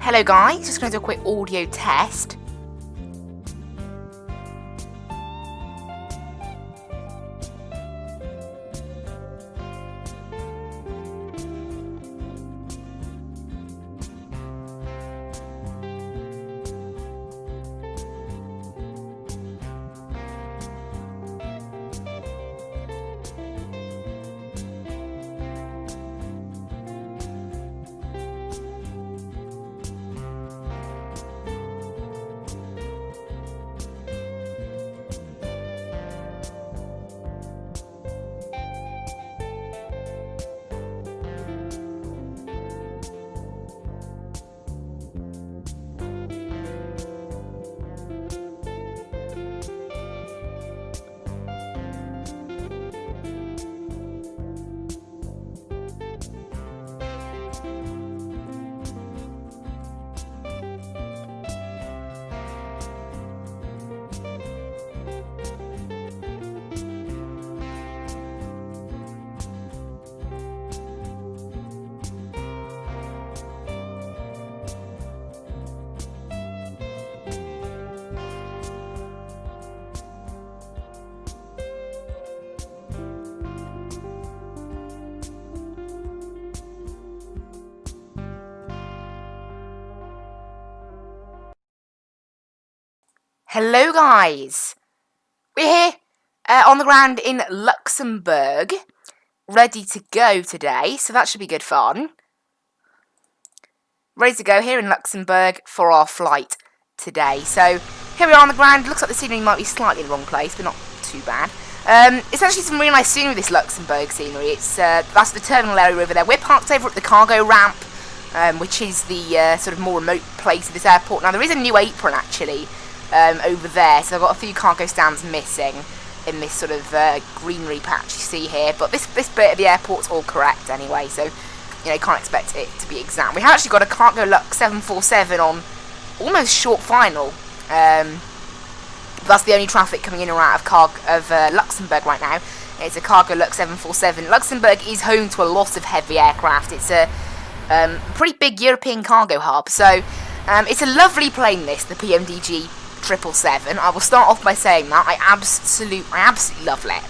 Hello guys, just going to do a quick audio test. Hello guys, we're here on the ground in Luxembourg, ready to go today, so that should be good fun. Ready to go here in Luxembourg for our flight today. So here we are on the ground. Looks like the scenery might be slightly in the wrong place, but not too bad. It's actually some really nice scenery, this Luxembourg scenery. It's that's the terminal area over there. We're parked over at the cargo ramp, which is the sort of more remote place of this airport. Now there is a new apron actually over there, so I've got a few cargo stands missing in this sort of greenery patch you see here, but this bit of the airport's all correct anyway, so you know, you can't expect it to be exact. We have actually got a cargo Lux 747 on almost short final. That's the only traffic coming in or out of Luxembourg right now. It's a cargo Lux 747. Luxembourg is home to a lot of heavy aircraft. It's a pretty big European cargo hub, so it's a lovely plane, this, the PMDG 777. I will start off by saying that I absolutely love it.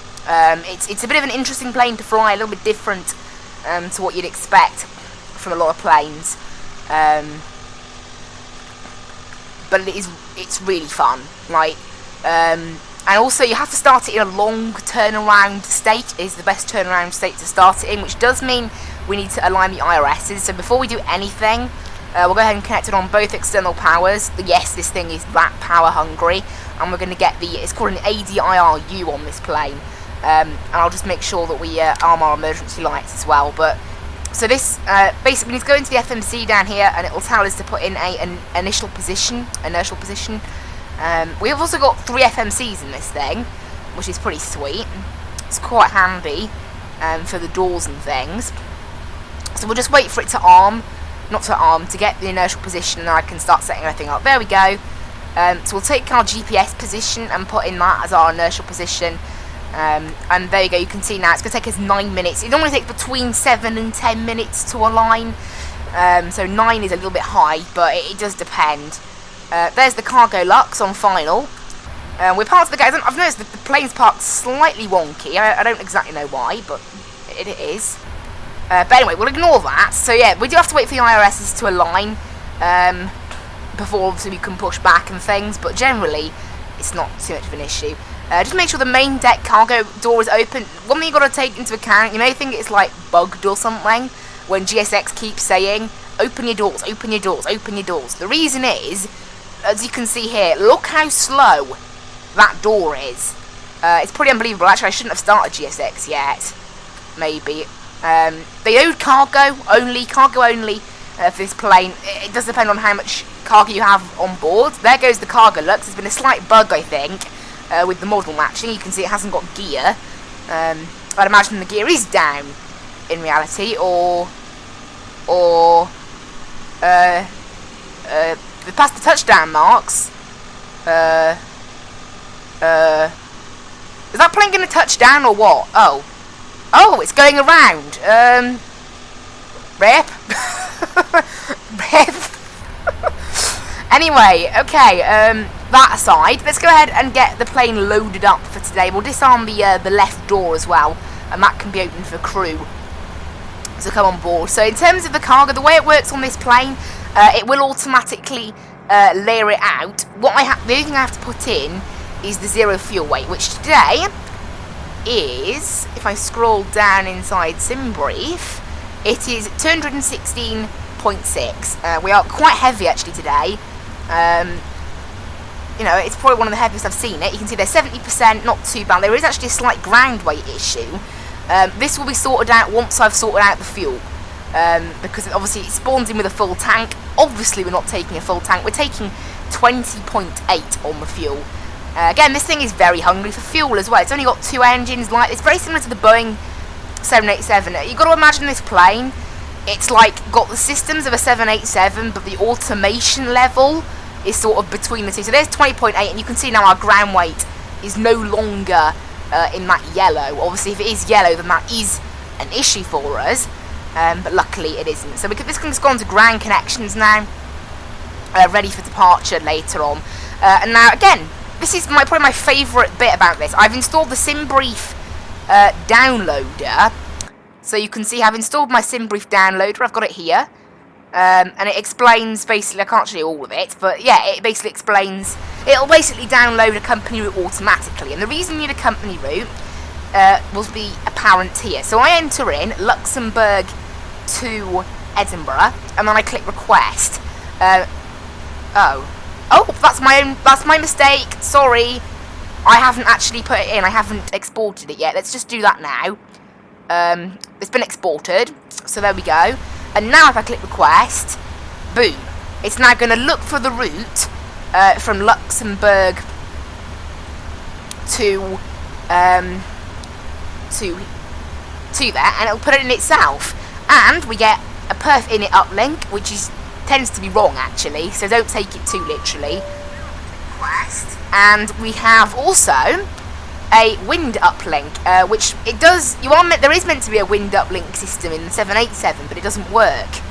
It's a bit of an interesting plane to fly, a little bit different to what you'd expect from a lot of planes, but it's really fun. Like, and also you have to start it in a long turnaround state. Is the best turnaround state to start it in, which does mean we need to align the IRSs. So before we do anything, we'll go ahead and connect it on both external powers. Yes, this thing is that power hungry, and we're going to get it's called an ADIRU on this plane, and I'll just make sure that we arm our emergency lights as well. But so this basically we need to go into the FMC down here, and it will tell us to put in an inertial position. We've also got 3 FMCs in this thing, which is pretty sweet. It's quite handy for the doors and things. So we'll just wait for it to to get the inertial position, and then I can start setting everything up. There we go. So we'll take our GPS position and put in that as our inertial position. And there you go, you can see now it's going to take us 9 minutes. It normally takes between 7 and 10 minutes to align. So 9 is a little bit high, but it does depend. There's the cargo Lux on final. We're parked at the gate. I've noticed that the plane's parked slightly wonky. I don't exactly know why, but it is. But anyway, we'll ignore that. So yeah, we do have to wait for the IRSs to align before obviously we can push back and things, but generally it's not too much of an issue. Just make sure the main deck cargo door is open. One thing you've got to take into account, you may think it's like bugged or something when GSX keeps saying, open your doors, open your doors, open your doors. The reason is, as you can see here, look how slow that door is. It's pretty unbelievable. Actually, I shouldn't have started GSX yet. Maybe. They owed cargo only for this plane. It does depend on how much cargo you have on board. There goes the cargo Lux. There's been a slight bug, I think, with the model matching. You can see it hasn't got gear. I'd imagine the gear is down in reality, or past the touchdown marks. Is that plane going to touch down or what? Oh, it's going around. Rip. Rip. Anyway, okay, that aside, let's go ahead and get the plane loaded up for today. We'll disarm the left door as well, and that can be opened for crew to come on board. So in terms of the cargo, the way it works on this plane, it will automatically layer it out. The only thing I have to put in is the 0 fuel weight, which today is, if I scroll down inside SimBrief, it is 216.6. We are quite heavy actually today. You know, it's probably one of the heaviest I've seen it. You can see there's 70%, not too bad. There is actually a slight ground weight issue. This will be sorted out once I've sorted out the fuel, because obviously it spawns in with a full tank. Obviously we're not taking a full tank, we're taking 20.8 on the fuel. Again, this thing is very hungry for fuel as well. It's only got 2 engines, like it's very similar to the Boeing 787. You've got to imagine this plane, it's like got the systems of a 787, but the automation level is sort of between the two. So there's 20.8, and you can see now our ground weight is no longer in that yellow. Obviously, if it is yellow, then that is an issue for us, but luckily it isn't. So this thing's gone to ground connections now, ready for departure later on. And now, again, this is probably my favourite bit about this. I've installed the SimBrief downloader. So you can see I've installed my SimBrief downloader. I've got it here. And it explains, basically, I can't show you all of it, but yeah, it basically explains, it'll basically download a company route automatically. And the reason you need a company route will be apparent here. So I enter in Luxembourg to Edinburgh, and then I click request. Oh, that's my mistake, sorry. I haven't actually put it in, I haven't exported it yet. Let's just do that now. It's been exported, so there we go. And now if I click request, boom, it's now going to look for the route from Luxembourg to there, and it'll put it in itself. And we get a perf init uplink, which tends to be wrong actually, so don't take it too literally. And we have also a wind uplink, which it does. There is meant to be a wind uplink system in the 787, but it doesn't work.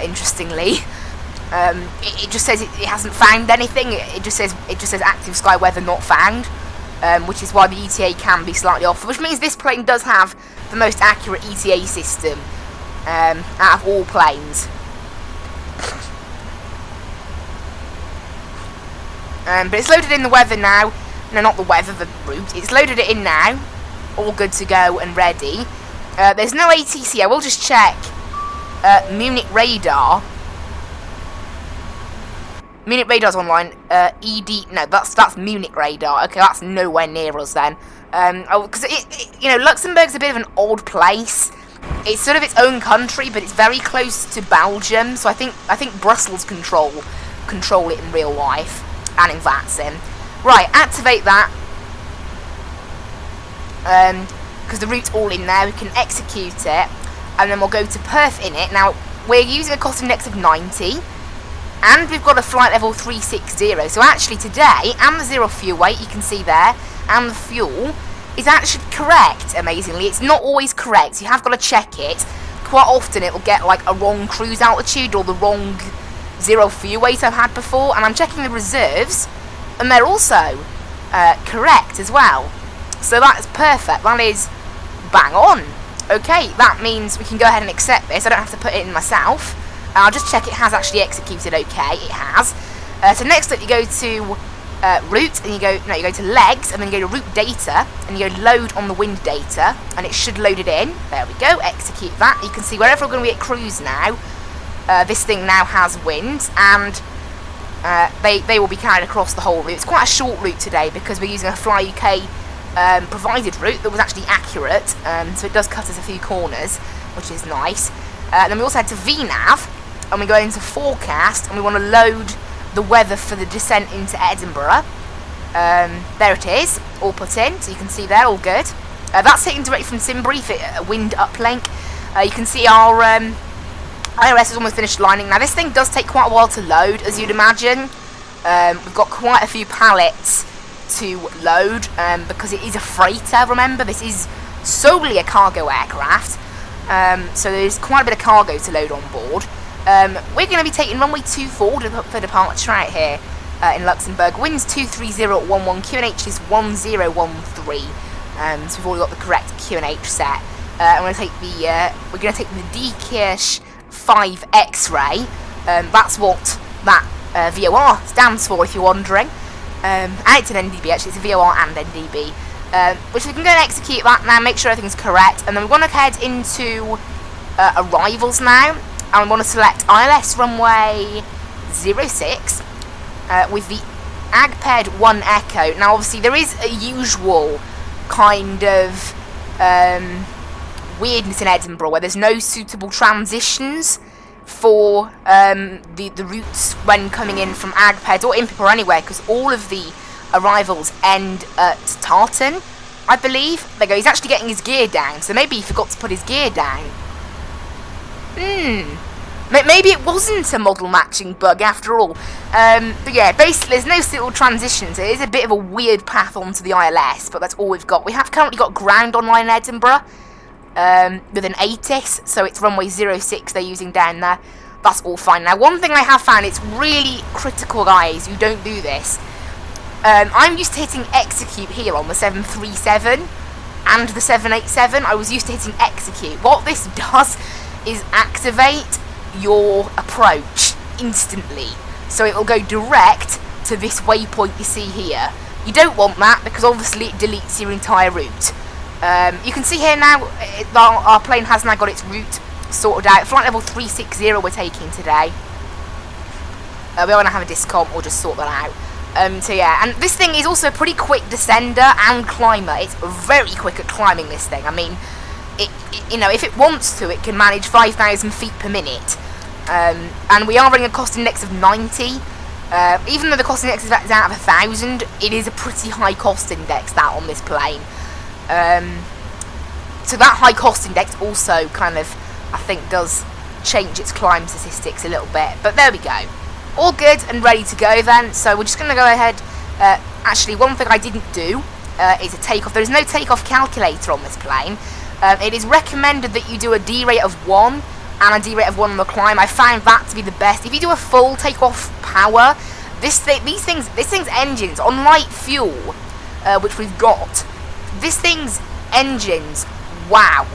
Interestingly, it just says it hasn't found anything. It just says active sky weather not found, which is why the ETA can be slightly off. Which means this plane does have the most accurate ETA system out of all planes. But it's loaded in the weather now. No, not the weather, the route. It's loaded it in now. All good to go and ready. There's no ATC. I will just check Munich radar. Munich radar's online. No, that's Munich radar. Okay, that's nowhere near us then. Because Luxembourg's a bit of an odd place. It's sort of its own country, but it's very close to Belgium. So I think Brussels control it in real life and in Vatsim. Right, activate that, because the route's all in there. We can execute it, and then we'll go to perf init. Now, we're using a cost index of 90, and we've got a flight level 360. So actually today, and the 0 fuel weight, you can see there, and the fuel is actually correct, amazingly. It's not always correct, so you have got to check it. Quite often it will get like a wrong cruise altitude, or the wrong 0 fuel weight I've had before, and I'm checking the reserves, and they're also correct as well. So that's perfect. That is bang on. Okay, that means we can go ahead and accept this. I don't have to put it in myself. I'll just check it has actually executed okay. It has. So next up you go to route, and you go to legs, and then you go to route data, and you go load on the wind data, and it should load it in. There we go, execute that. You can see wherever we're going to be at cruise now, this thing now has wind, and they will be carried across the whole route. It's quite a short route today because we're using a Fly UK provided route that was actually accurate, so it does cut us a few corners, which is nice. Then we also head to VNAV, and we go into forecast, and we want to load the weather for the descent into Edinburgh. There it is, all put in, so you can see there, all good. That's taken directly from SimBrief, a wind uplink. You can see our IRS has almost finished lining. Now this thing does take quite a while to load, as you'd imagine. We've got quite a few pallets to load, because it is a freighter, remember, this is solely a cargo aircraft. So there's quite a bit of cargo to load on board. We're going to be taking runway 24 for departure right here in Luxembourg. Winds 23011, QNH is 1013. So we've already got the correct QNH set. We're going to take the D-Kirsch 5 X-Ray. That's what that VOR stands for, if you're wondering. And it's an NDB actually, it's a VOR and NDB. Which we can go and execute that now, make sure everything's correct, and then we want to head into arrivals now, and we want to select ILS runway 06 with the AGPED 1 Echo. Now obviously there is a usual kind of weirdness in Edinburgh where there's no suitable transitions for the routes when coming in from AGPED or Impip or anywhere, because all of the arrivals end at Tartan, I believe. There you go, he's actually getting his gear down, so maybe he forgot to put his gear down. Maybe it wasn't a model matching bug after all. But yeah, basically there's no suitable transitions. It is a bit of a weird path onto the ILS, but that's all we've got. We have currently got ground online in Edinburgh with an ATIS, so it's runway 06 they're using down there. That's all fine. Now one thing I have found, it's really critical, guys, you don't do this. I'm used to hitting execute here on the 737 and the 787. I was used to hitting execute. What this does is activate your approach instantly, so it will go direct to this waypoint you see here. You don't want that because obviously it deletes your entire route. You can see here now our plane has now got its route sorted out. Flight level 360 we're taking today. We want to have a discount, we'll just sort that out. So yeah, and this thing is also a pretty quick descender and climber. It's very quick at climbing, this thing. I mean, you know, if it wants to, it can manage 5,000 feet per minute. And we are running a cost index of 90. Even though the cost index is out of 1,000, it is a pretty high cost index, that, on this plane. So that high cost index also kind of, I think, does change its climb statistics a little bit. But there we go. All good and ready to go then, so we're just going to go ahead. Actually, one thing I didn't do is a takeoff. There is no takeoff calculator on this plane. It is recommended that you do a D rate of 1 and a D rate of 1 on the climb. I found that to be the best. If you do a full takeoff power, this thing's engines, on light fuel, which we've got, this thing's engines, wow.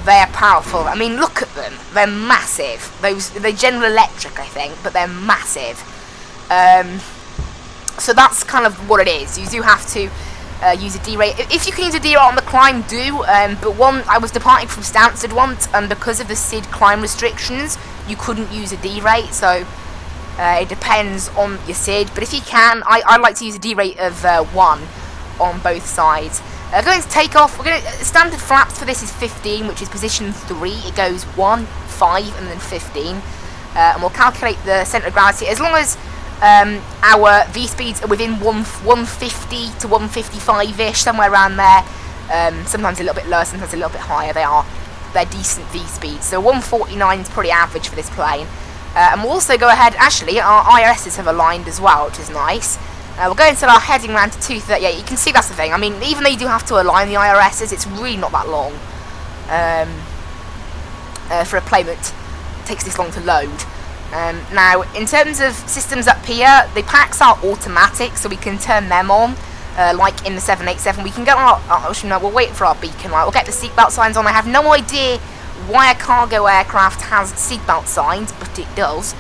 They're powerful. I mean, look at them. They're massive. They're General Electric, I think, but they're massive. So that's kind of what it is. You do have to use a D-rate. If you can use a D-rate on the climb, do. But I was departing from Stansted once, and because of the SID climb restrictions, you couldn't use a D-rate. So it depends on your SID. But if you can, I like to use a D-rate of 1 on both sides. Going to take off, standard flaps for this is 15, which is position 3. It goes 1, 5, and then 15. And we'll calculate the centre of gravity. As long as our V-speeds are within 150 to 155-ish, somewhere around there. Sometimes a little bit lower, sometimes a little bit higher. They're decent V-speeds. So 149 is pretty average for this plane. And we'll also go ahead, actually, our IRSs have aligned as well, which is nice. We'll go until our heading round to 238. You can see that's the thing. I mean, even though you do have to align the IRSs, it's really not that long for a plane that takes this long to load. Now, in terms of systems up here, the packs are automatic, so we can turn them on, like in the 787. We can get we'll wait for our beacon light. We'll get the seatbelt signs on. I have no idea why a cargo aircraft has seatbelt signs, but it does.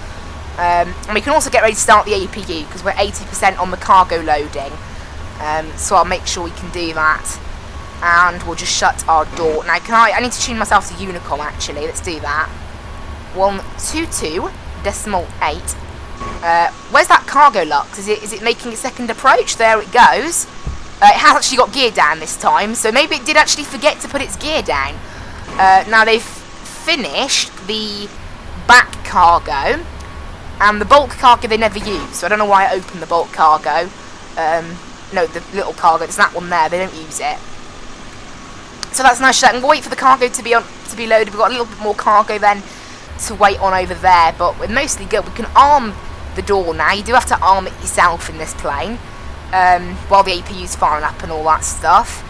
And we can also get ready to start the APU because we're 80% on the cargo loading. So I'll make sure we can do that. And we'll just shut our door. Now, I need to tune myself to Unicom, actually. Let's do that. 122.8. Where's that cargo lux? Is it making a second approach? There it goes. It has actually got gear down this time, so maybe it did actually forget to put its gear down. Now, they've finished the back cargo. And the bulk cargo they never use, so I don't know why I opened the bulk cargo. No, the little cargo, there's that one there, they don't use it. So that's nice. And we'll wait for the cargo to be loaded. We've got a little bit more cargo then to wait on over there, but we're mostly good. We can arm the door now. You do have to arm it yourself in this plane, while the APU's firing up and all that stuff.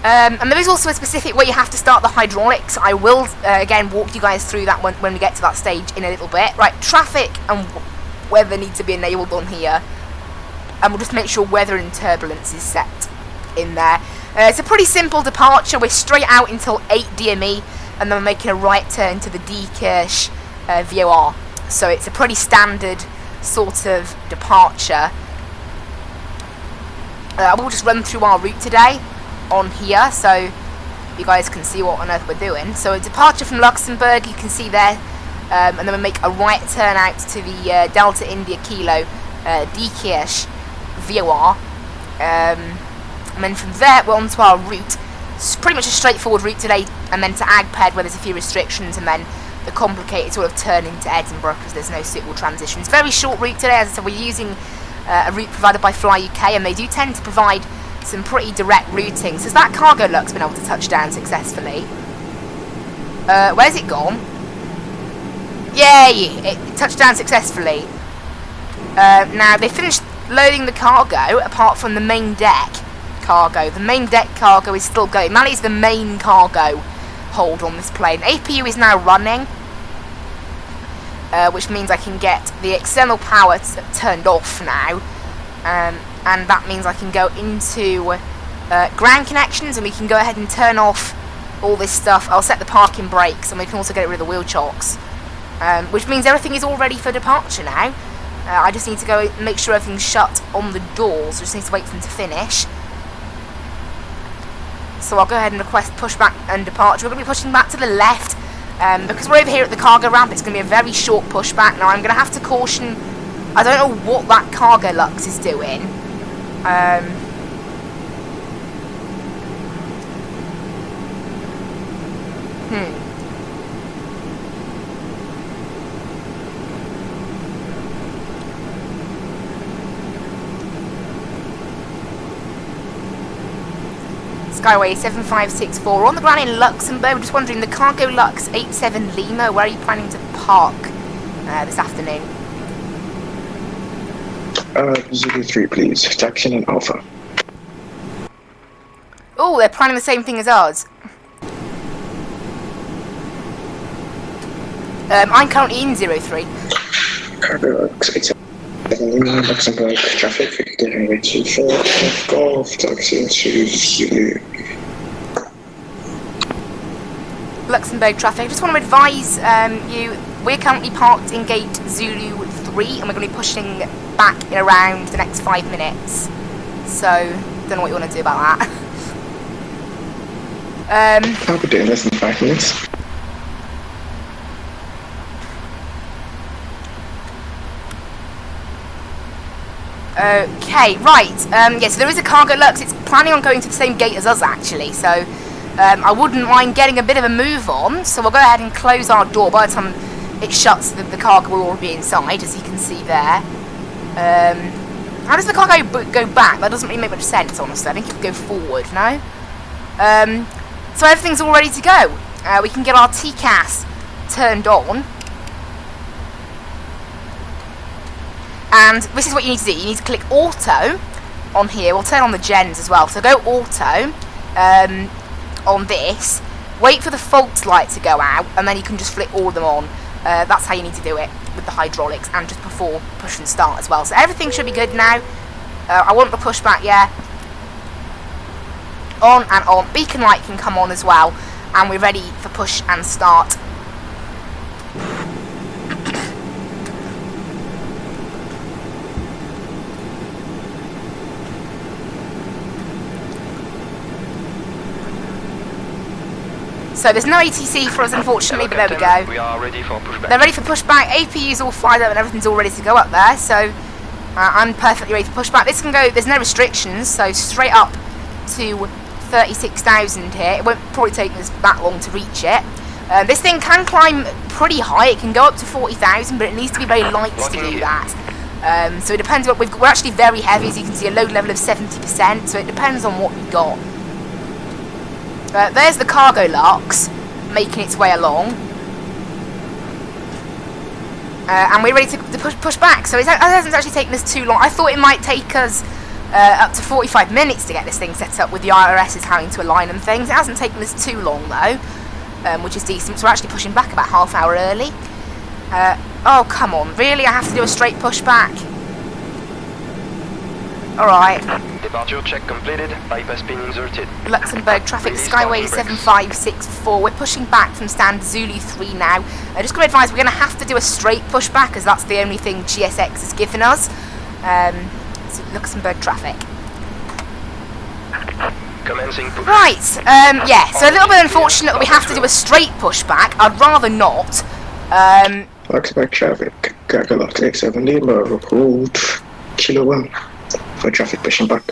And there is also a specific way you have to start the hydraulics. I will, again, walk you guys through that when we get to that stage in a little bit. Right, traffic and weather need to be enabled on here. And we'll just make sure weather and turbulence is set in there. It's a pretty simple departure. We're straight out until 8 DME, and then we're making a right turn to the D-Kirch VOR. So it's a pretty standard sort of departure. We'll just run through our route today on here, so you guys can see what on earth we're doing. So a departure from Luxembourg, you can see there, and then we make a right turn out to the Delta India Kilo D-Kirch VOR. And then from there we're on to our route. It's pretty much a straightforward route today, and then to Agped where there's a few restrictions, and then the complicated sort of turn into Edinburgh because there's no suitable transitions. Very short route today. As I said, we're using a route provided by Fly UK, and they do tend to provide some pretty direct routing. So has that cargo Lux been able to touch down successfully? Where's it gone? Yay! It touched down successfully. Now they finished loading the cargo apart from the main deck cargo. The main deck cargo is still going. That is the main cargo hold on this plane. APU is now running, which means I can get the external power turned off now, and that means I can go into ground connections, and we can go ahead and turn off all this stuff. I'll set the parking brakes, and we can also get rid of the wheel chocks, which means everything is all ready for departure now. I just need to go and make sure everything's shut on the doors. Just need to wait for them to finish. So I'll go ahead and request pushback and departure. We're going to be pushing back to the left, because we're over here at the cargo ramp. It's going to be a very short pushback. Now I'm going to have to caution, I don't know what that cargo Lux is doing. Skyway 7564. We're on the ground in Luxembourg. We're just wondering, the cargo Lux 87 Lima, where are you planning to park this afternoon? Zulu 3, please. Taxi and Alpha. Oh, they're planning the same thing as ours. I'm currently in 03. Cargo Lux 87 Lima, Luxembourg. Traffic getting ready to Golf. Taxi into Zulu. Luxembourg traffic. I just want to advise you, we're currently parked in gate Zulu 3, and we're going to be pushing back in around the next 5 minutes. So, don't know what you want to do about that. I'll be doing this in 5 minutes. Okay, right. Yes, there is a cargo Lux. It's planning on going to the same gate as us, actually. So, I wouldn't mind getting a bit of a move on. So we'll go ahead and close our door. By the time it shuts, the cargo will already be inside, as you can see there. How does the cargo go back? That doesn't really make much sense, honestly. I think it would go forward, no? So everything's all ready to go. We can get our TCAS turned on. And this is what you need to do. You need to click auto on here. We'll turn on the gens as well. So go auto on this. Wait for the fault light to go out, and then you can just flick all of them on. That's how you need to do it with the hydraulics, and just before push and start as well. So everything should be good now. I want the pushback, yeah. On and on. Beacon light can come on as well, and we're ready for push and start. So there's no ATC for us, unfortunately, but there we go. We are ready for pushback. They're ready for pushback. APU's all fired up and everything's all ready to go up there. So I'm perfectly ready for pushback. This can go. There's no restrictions, so straight up to 36,000 here. It won't probably take us that long to reach it. This thing can climb pretty high. It can go up to 40,000, but it needs to be very light to do that. So it depends. We're actually very heavy, as you can see, a load level of 70%. So it depends on what you got. There's the cargo Lux making its way along, and we're ready to push back. So it hasn't actually taken us too long. I thought it might take us up to 45 minutes to get this thing set up with the IRS is having to align and things. It hasn't taken us too long though, which is decent, so we're actually pushing back about half hour early. Oh come on, really? I have to do a straight push back? Alright. Departure check completed, bypass pin inserted. Luxembourg traffic, Skyway 7564. We're pushing back from stand Zulu 3 now. Just going to advise, we're going to have to do a straight push back as that's the only thing GSX has given us. So Luxembourg traffic. Commencing push. Right, yeah, so a little bit unfortunate that we have to do a straight push back. I'd rather not. Luxembourg traffic, Gagalot 870, report Kilo 1 for traffic pushing back.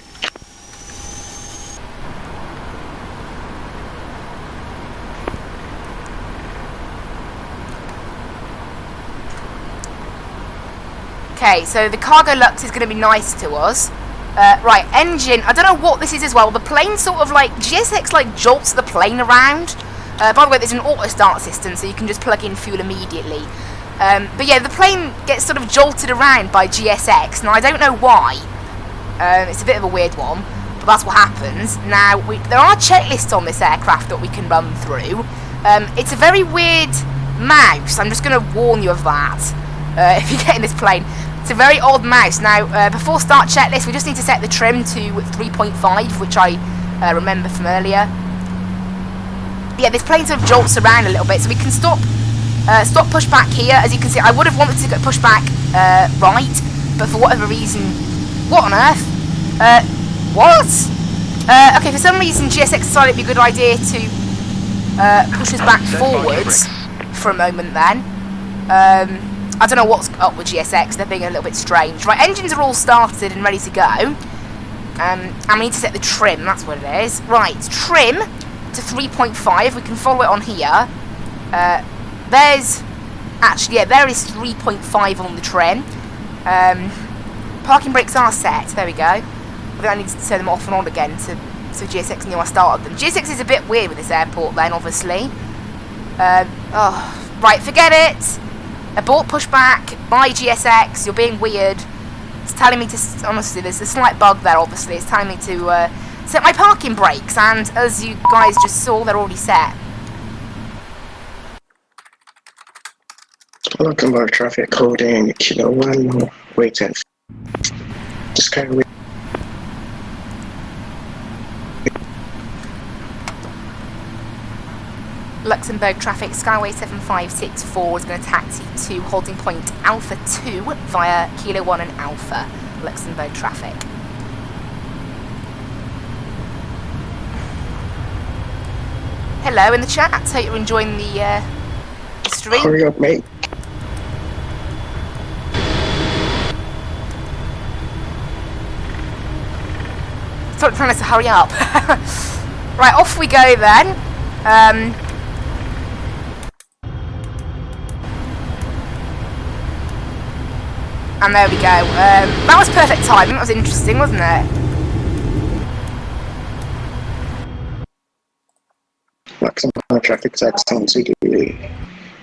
Okay, so the cargo Lux is going to be nice to us. Right, engine, I don't know what this is as well. The plane sort of like, GSX like jolts the plane around. By the way, there's an auto start system, so you can just plug in fuel immediately. But yeah, the plane gets sort of jolted around by GSX. Now, I don't know why. It's a bit of a weird one, but that's what happens. Now, there are checklists on this aircraft that we can run through. It's a very weird mouse. I'm just going to warn you of that. If you get in this plane, it's a very odd mouse. Now, before start checklist, we just need to set the trim to 3.5, which I remember from earlier. Yeah, this plane sort of jolts around a little bit, so we can stop push back here. As you can see, I would have wanted to push back right, but for whatever reason, what on earth? What? Okay, for some reason GSX decided it'd be a good idea to push us back forwards for a moment then. I don't know what's up with GSX, they're being a little bit strange. Right, engines are all started and ready to go. And we need to set the trim, that's what it is. Right, trim to 3.5, we can follow it on here. There's, actually, yeah, there is 3.5 on the trim. Parking brakes are set, there we go. I think I need to turn them off and on again so GSX knew I started them. GSX is a bit weird with this airport then, obviously. Oh, right, forget it. Abort pushback by GSX, you're being weird. It's telling me to, honestly, there's a slight bug there, obviously. It's telling me to set my parking brakes, and as you guys just saw, they're already set. Luxembourg traffic holding Kilo 1, waiting. Skyway. Luxembourg traffic, Skyway 7564 is going to taxi to holding point Alpha 2 via Kilo 1 and Alpha. Luxembourg traffic. Hello in the chat, hope you're enjoying the stream. Hurry up, mate. Stop trying us to hurry up. Right, off we go then. And there we go. That was perfect timing. That was interesting, wasn't it? Luxembourg traffic taxing to the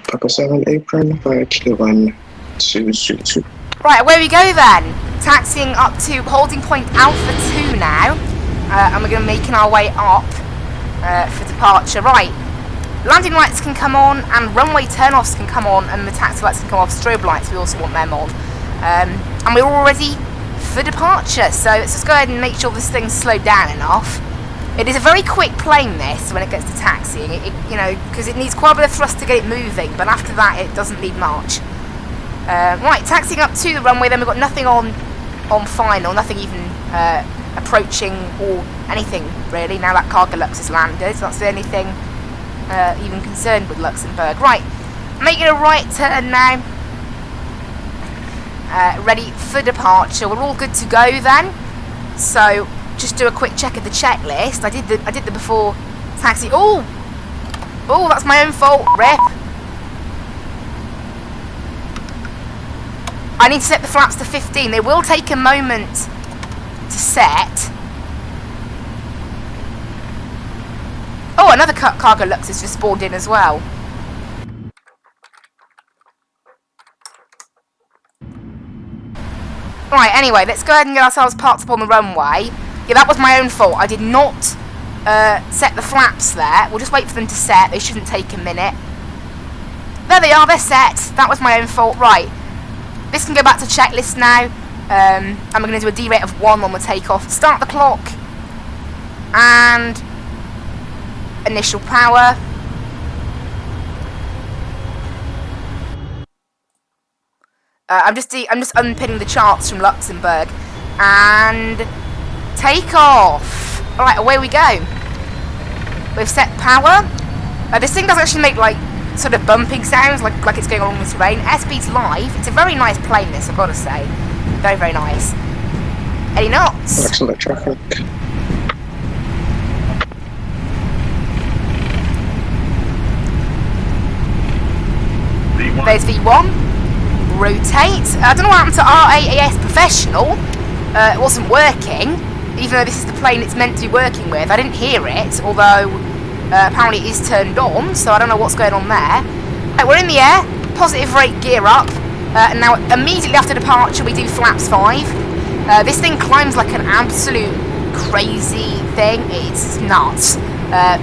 Papa 7 apron via Kilo 1 to Zulu 2. Right, where we go then? Taxiing up to holding point Alpha 2 now. And we're going to be making our way up for departure. Right, landing lights can come on and runway turn-offs can come on and the taxi lights can come off. Strobe lights, we also want them on. And we're all ready for departure, so let's just go ahead and make sure this thing's slowed down enough. It is a very quick plane, this, when it gets to taxiing, you know, because it needs quite a bit of thrust to get it moving, but after that it doesn't need much. Right, taxiing up to the runway, then we've got nothing on final, nothing even approaching or anything really, now that Cargo Lux has landed, so that's the only thing even concerned with Luxembourg. Right, making a right turn now. Ready for departure. We're all good to go then. So just do a quick check of the checklist. I did the before taxi. Oh, that's my own fault. Rip. I need to set the flaps to 15. They will take a moment to set. Oh, another Cargo Lux has just spawned in as well. Right, anyway, let's go ahead and get ourselves parked up on the runway. Yeah, that was my own fault. I did not set the flaps there. We'll just wait for them to set. They shouldn't take a minute. There they are, they're set. That was my own fault. Right, this can go back to checklist now. And we're going to do a D rate of 1 on the takeoff. Start the clock. And initial power. I'm just unpinning the charts from Luxembourg, and take off. All right, away we go. We've set power. This thing does actually make like sort of bumping sounds, like it's going along the terrain. Airspeed's live. It's a very nice plane, this, I've got to say. Very, very nice. Any knots? Excellent traffic. There's V1. Rotate. I don't know what happened to RAAS Professional. It wasn't working, even though this is the plane it's meant to be working with. I didn't hear it, although apparently it is turned on, so I don't know what's going on there. Right, we're in the air, positive rate gear up, and now immediately after departure we do flaps 5. This thing climbs like an absolute crazy thing. It's nuts.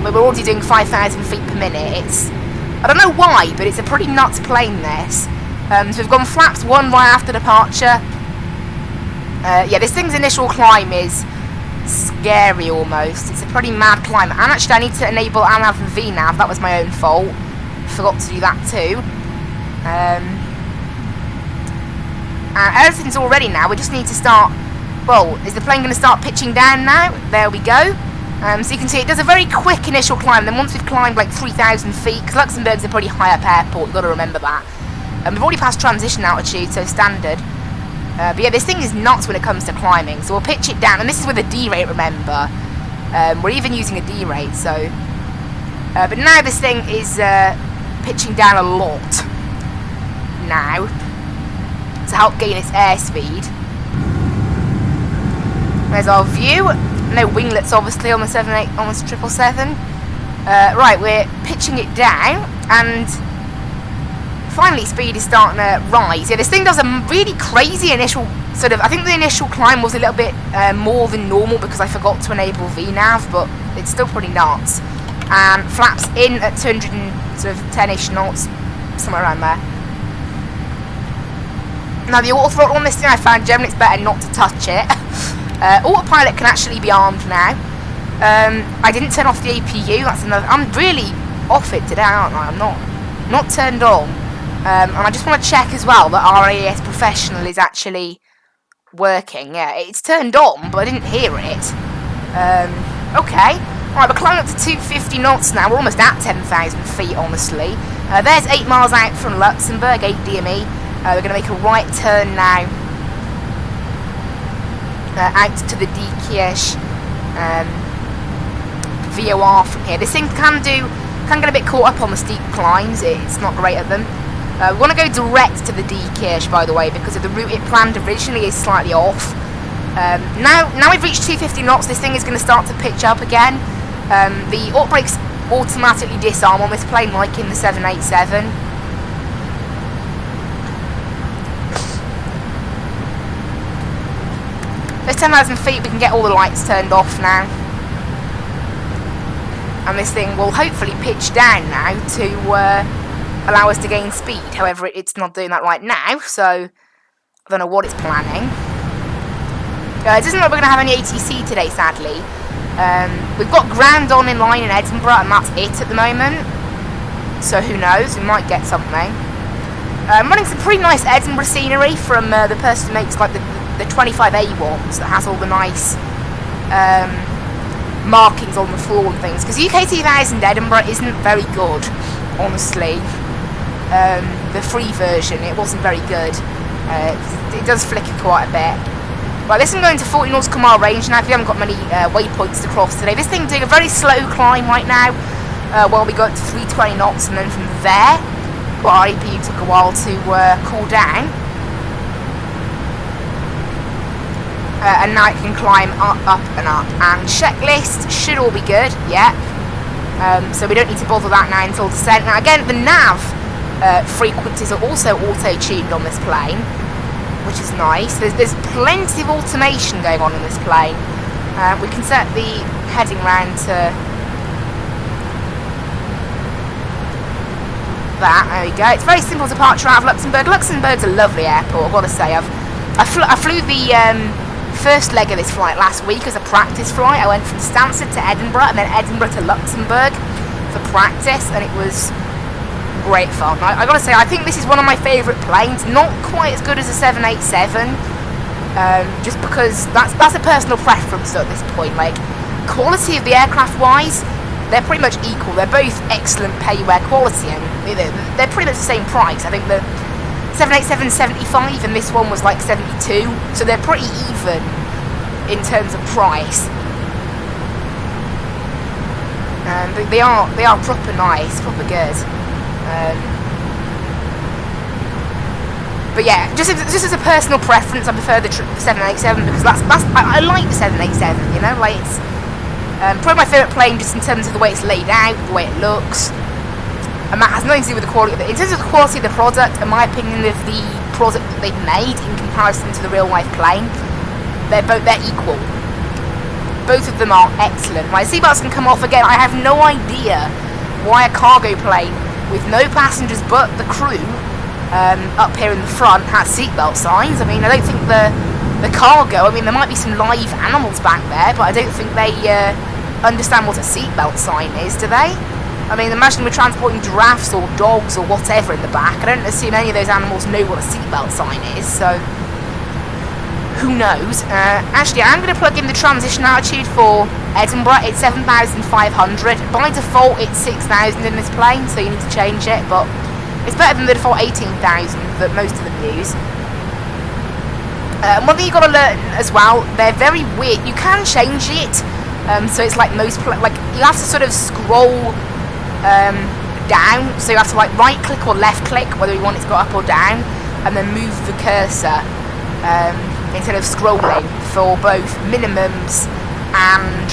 We're already doing 5,000 feet per minute. I don't know why, but it's a pretty nuts plane, this. So we've gone flaps 1 right after departure. Yeah, this thing's initial climb is scary almost. It's a pretty mad climb. And actually I need to enable ANAV and VNAV. That was my own fault. Forgot to do that too. And everything's all ready now. We just need to start... Well, is the plane going to start pitching down now? There we go. So you can see it does a very quick initial climb. Then once we've climbed like 3,000 feet, because Luxembourg's a pretty high up airport, you've got to remember that. We've already passed transition altitude, so standard. But yeah, this thing is nuts when it comes to climbing. So we'll pitch it down, and this is with a D rate, remember. We're even using a D rate, so... but now this thing is pitching down a lot. Now. To help gain its airspeed. There's our view. No winglets, obviously, on the 777. Right, we're pitching it down, and... Finally, speed is starting to rise. Yeah, this thing does a really crazy initial sort of... I think the initial climb was a little bit more than normal because I forgot to enable VNAV, but it's still pretty nuts. And flaps in at 210-ish knots, somewhere around there. Now, the auto throttle on this thing, I found generally it's better not to touch it. Autopilot can actually be armed now. I didn't turn off the APU. That's another... I'm really off it today, aren't I? I'm not turned on. And I just want to check as well that RAAS Professional is actually working. Yeah, it's turned on, but I didn't hear it. Okay. Alright, we're climbing up to 250 knots now. We're almost at 10,000 feet, honestly. There's 8 miles out from Luxembourg, 8 DME. We're going to make a right turn now. Out to the Diekirch VOR from here. This thing can get a bit caught up on the steep climbs. It's not great at them. We want to go direct to the Diekirch, by the way, because of the route it planned originally is slightly off. Now we've reached 250 knots, this thing is going to start to pitch up again. The auto brakes automatically disarm on this plane, like in the 787. There's 10,000 feet, we can get all the lights turned off now. And this thing will hopefully pitch down now to allow us to gain speed. However, it's not doing that right now, so I don't know what it's planning. It doesn't look like we're going to have any ATC today, sadly. We've got ground on in line in Edinburgh, and that's it at the moment. So who knows, we might get something. I'm running some pretty nice Edinburgh scenery from the person who makes like the 25A ones that has all the nice markings on the floor and things. Because UK 2000 Edinburgh isn't very good, honestly. The free version, it wasn't very good. It does flicker quite a bit. Right, this is going to 40 nautical mile range now. We haven't got many waypoints to cross today. This thing doing a very slow climb right now. While we got to 320 knots, and then from there, well, our APU took a while to cool down. And now it can climb up and up. And checklist should all be good, yeah. So we don't need to bother that now until descent. Now again, the nav frequencies are also auto-tuned on this plane, which is nice. There's plenty of automation going on in this plane. We can set the heading round to that. There we go. It's very simple departure out of Luxembourg. Luxembourg's a lovely airport, I've got to say. I flew the first leg of this flight last week as a practice flight. I went from Stansted to Edinburgh and then Edinburgh to Luxembourg for practice, and it was great fun. I gotta say, I think this is one of my favourite planes. Not quite as good as a 787, just because that's a personal preference at this point. Like, quality of the aircraft wise, they're pretty much equal. They're both excellent pay-wear quality, and they're pretty much the same price. I think the 787 75 and this one was like 72, so they're pretty even in terms of price. They are proper nice, proper good. But yeah, just as a personal preference, I prefer the 787 because I like the 787. You know, like it's probably my favourite plane just in terms of the way it's laid out, the way it looks. And that has nothing to do with the quality of it. In terms of the quality of the product, in my opinion, of the product that they've made in comparison to the real life plane, they're equal. Both of them are excellent. My seatbelts can come off again. I have no idea why a cargo plane with no passengers but the crew up here in the front has seatbelt signs. I mean, I don't think the cargo, I mean, there might be some live animals back there, but I don't think they understand what a seatbelt sign is, do they? I mean, imagine we're transporting giraffes or dogs or whatever in the back. I don't assume any of those animals know what a seatbelt sign is, so who knows? Actually, I'm going to plug in the transition altitude for Edinburgh. It's 7,500. By default, it's 6,000 in this plane, so you need to change it, but it's better than the default 18,000 that most of them use. One thing you've got to learn as well, they're very weird. You can change it, so it's like like you have to sort of scroll down, so you have to like right click or left click whether you want it to go up or down, and then move the cursor instead of scrolling for both minimums and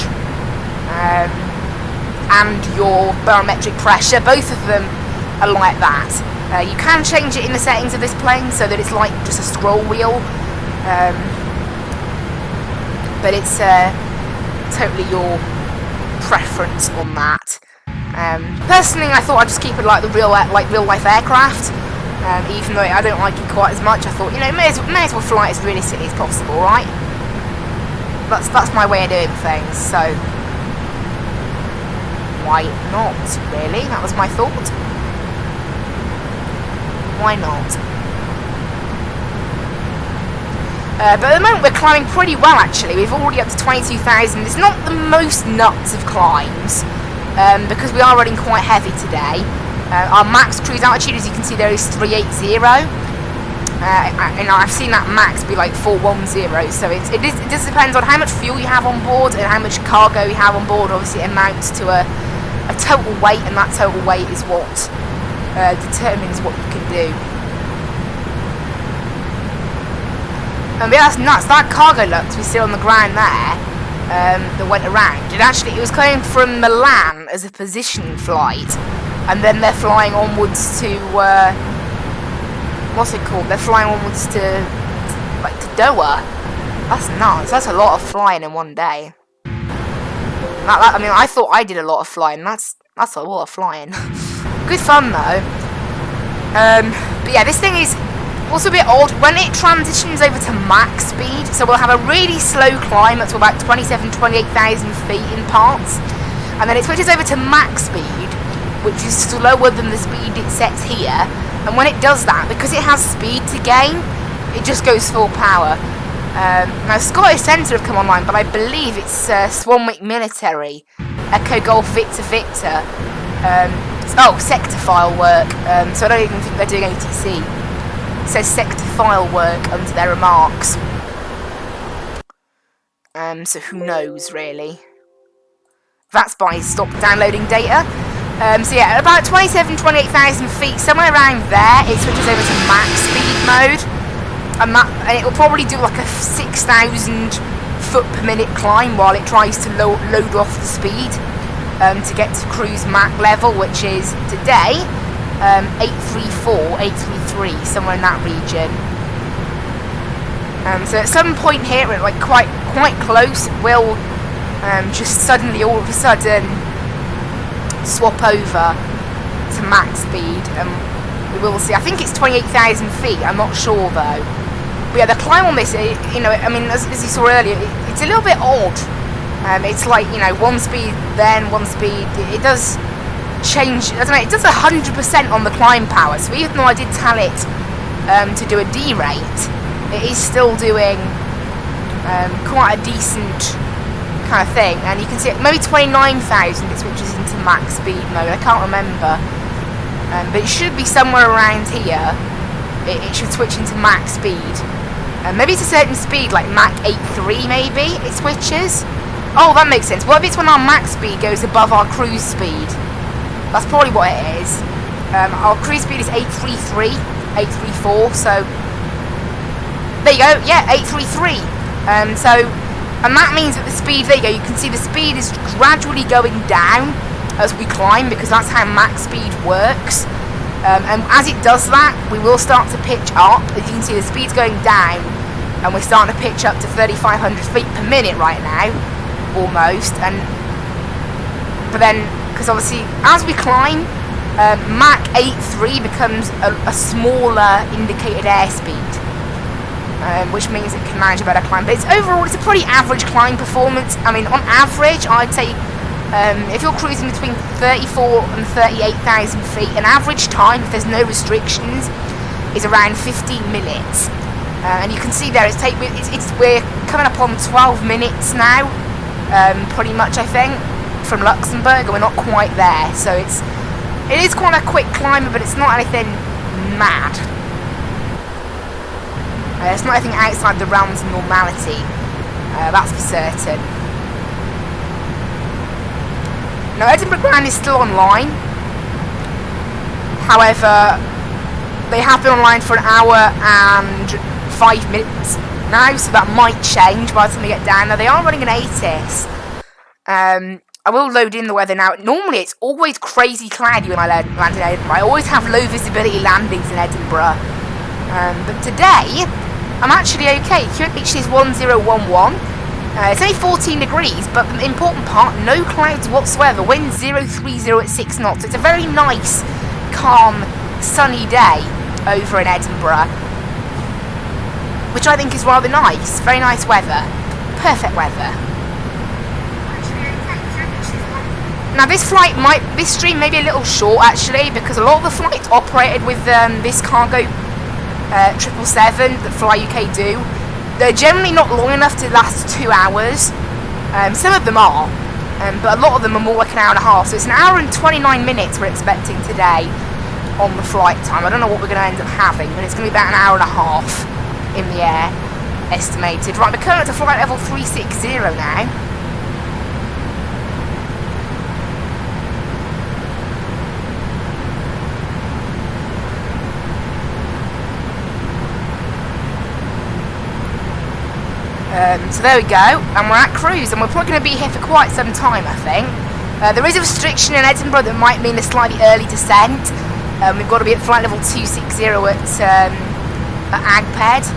your barometric pressure. Both of them are like that. You can change it in the settings of this plane so that it's like just a scroll wheel, but it's totally your preference on that. Personally, I thought I'd just keep it like the real life aircraft. Even though I don't like it quite as much, I thought, you know, may as well fly it as realistically as possible, right? That's my way of doing things. So why not? Really, that was my thought. Why not? But at the moment we're climbing pretty well, actually. We've already up to 22,000. It's not the most nuts of climbs, because we are running quite heavy today. Our max cruise altitude, as you can see there, is 380. And I've seen that max be like 410. So it just depends on how much fuel you have on board and how much cargo you have on board. Obviously, it amounts to a total weight, and that total weight is what determines what you can do. And yeah, that's nuts. That cargo Lux we see on the ground there, that went around. It was coming from Milan as a position flight, and then they're flying onwards to what's it called? They're flying onwards to Doha. That's nuts. That's a lot of flying in one day. I mean, I thought I did a lot of flying. That's a lot of flying. Good fun though. But yeah, this thing is also a bit odd when it transitions over to max speed. So we'll have a really slow climb up to about 28,000 feet in parts, and then it switches over to max speed, which is slower than the speed it sets here. And when it does that, because it has speed to gain, it just goes full power. Now Scottish Centre have come online, but I believe it's Swanwick Military, Echo Golf Victor Victor. Sector file work. So I don't even think they're doing ATC. It says sector file work under their remarks. So who knows really? That's by stop downloading data. So yeah, about 28,000 feet, somewhere around there, it switches over to max speed mode. And it will probably do like a 6,000 foot per minute climb while it tries to load off the speed to get to cruise Mach level, which is today 834, 833, somewhere in that region. So at some point here, we're like quite close, it will just suddenly, all of a sudden, swap over to max speed. We will see. I think it's 28,000 feet. I'm not sure though. But yeah, the climb on this, you know, I mean, as you saw earlier, it's a little bit odd. It's like, you know, one speed, then one speed. It does change. I don't know. It does 100% on the climb power. So even though I did tell it to do a D rate, it is still doing quite a decent kind of thing. And you can see it, maybe 29,000 it switches into max speed mode. I can't remember. But it should be somewhere around here. It should switch into max speed. Maybe it's a certain speed, like Mach 8.3 maybe, it switches. Oh, that makes sense. What if it's when our max speed goes above our cruise speed? That's probably what it is. Our cruise speed is 833, 834, so... There you go, yeah, 833. And that means that the speed, there you go, you can see the speed is gradually going down as we climb, because that's how max speed works. And as it does that, we will start to pitch up. As you can see, the speed's going down, and we're starting to pitch up to 3,500 feet per minute right now, almost. But then, because obviously, as we climb, Mach 8.3 becomes a smaller indicated airspeed, which means it can manage a better climb. But overall, it's a pretty average climb performance. I mean, on average, I'd say if you're cruising between 34 and 38,000 feet, an average time, if there's no restrictions, is around 15 minutes. And you can see there, we're coming up on 12 minutes now, pretty much, I think, from Luxembourg, and we're not quite there. So it is quite a quick climber, but it's not anything mad. It's not anything outside the realms of normality, that's for certain. Now, Edinburgh Ground is still online. However, they have been online for an hour and 5 minutes now, so that might change by the time we get down. Now, they are running an ATIS. I will load in the weather now. Normally, it's always crazy cloudy when I land in Edinburgh. I always have low visibility landings in Edinburgh. But today, I'm actually okay. QHD is 1011. It's only 14 degrees, but the important part, no clouds whatsoever. Wind 030 at 6 knots. It's a very nice, calm, sunny day over in Edinburgh, which I think is rather nice. Very nice weather. Perfect weather. Now this stream may be a little short actually, because a lot of the flights operated with this cargo 777 that Fly UK do, they're generally not long enough to last 2 hours. Some of them are, but a lot of them are more like an hour and a half. So it's an hour and 29 minutes we're expecting today on the flight time. I don't know what we're going to end up having, but it's going to be about an hour and a half in the air, estimated. Right, we're coming up to flight level 360 now. So there we go, and we're at cruise, and we're probably going to be here for quite some time, I think. There is a restriction in Edinburgh that might mean a slightly early descent. We've got to be at flight level 260 at Agped.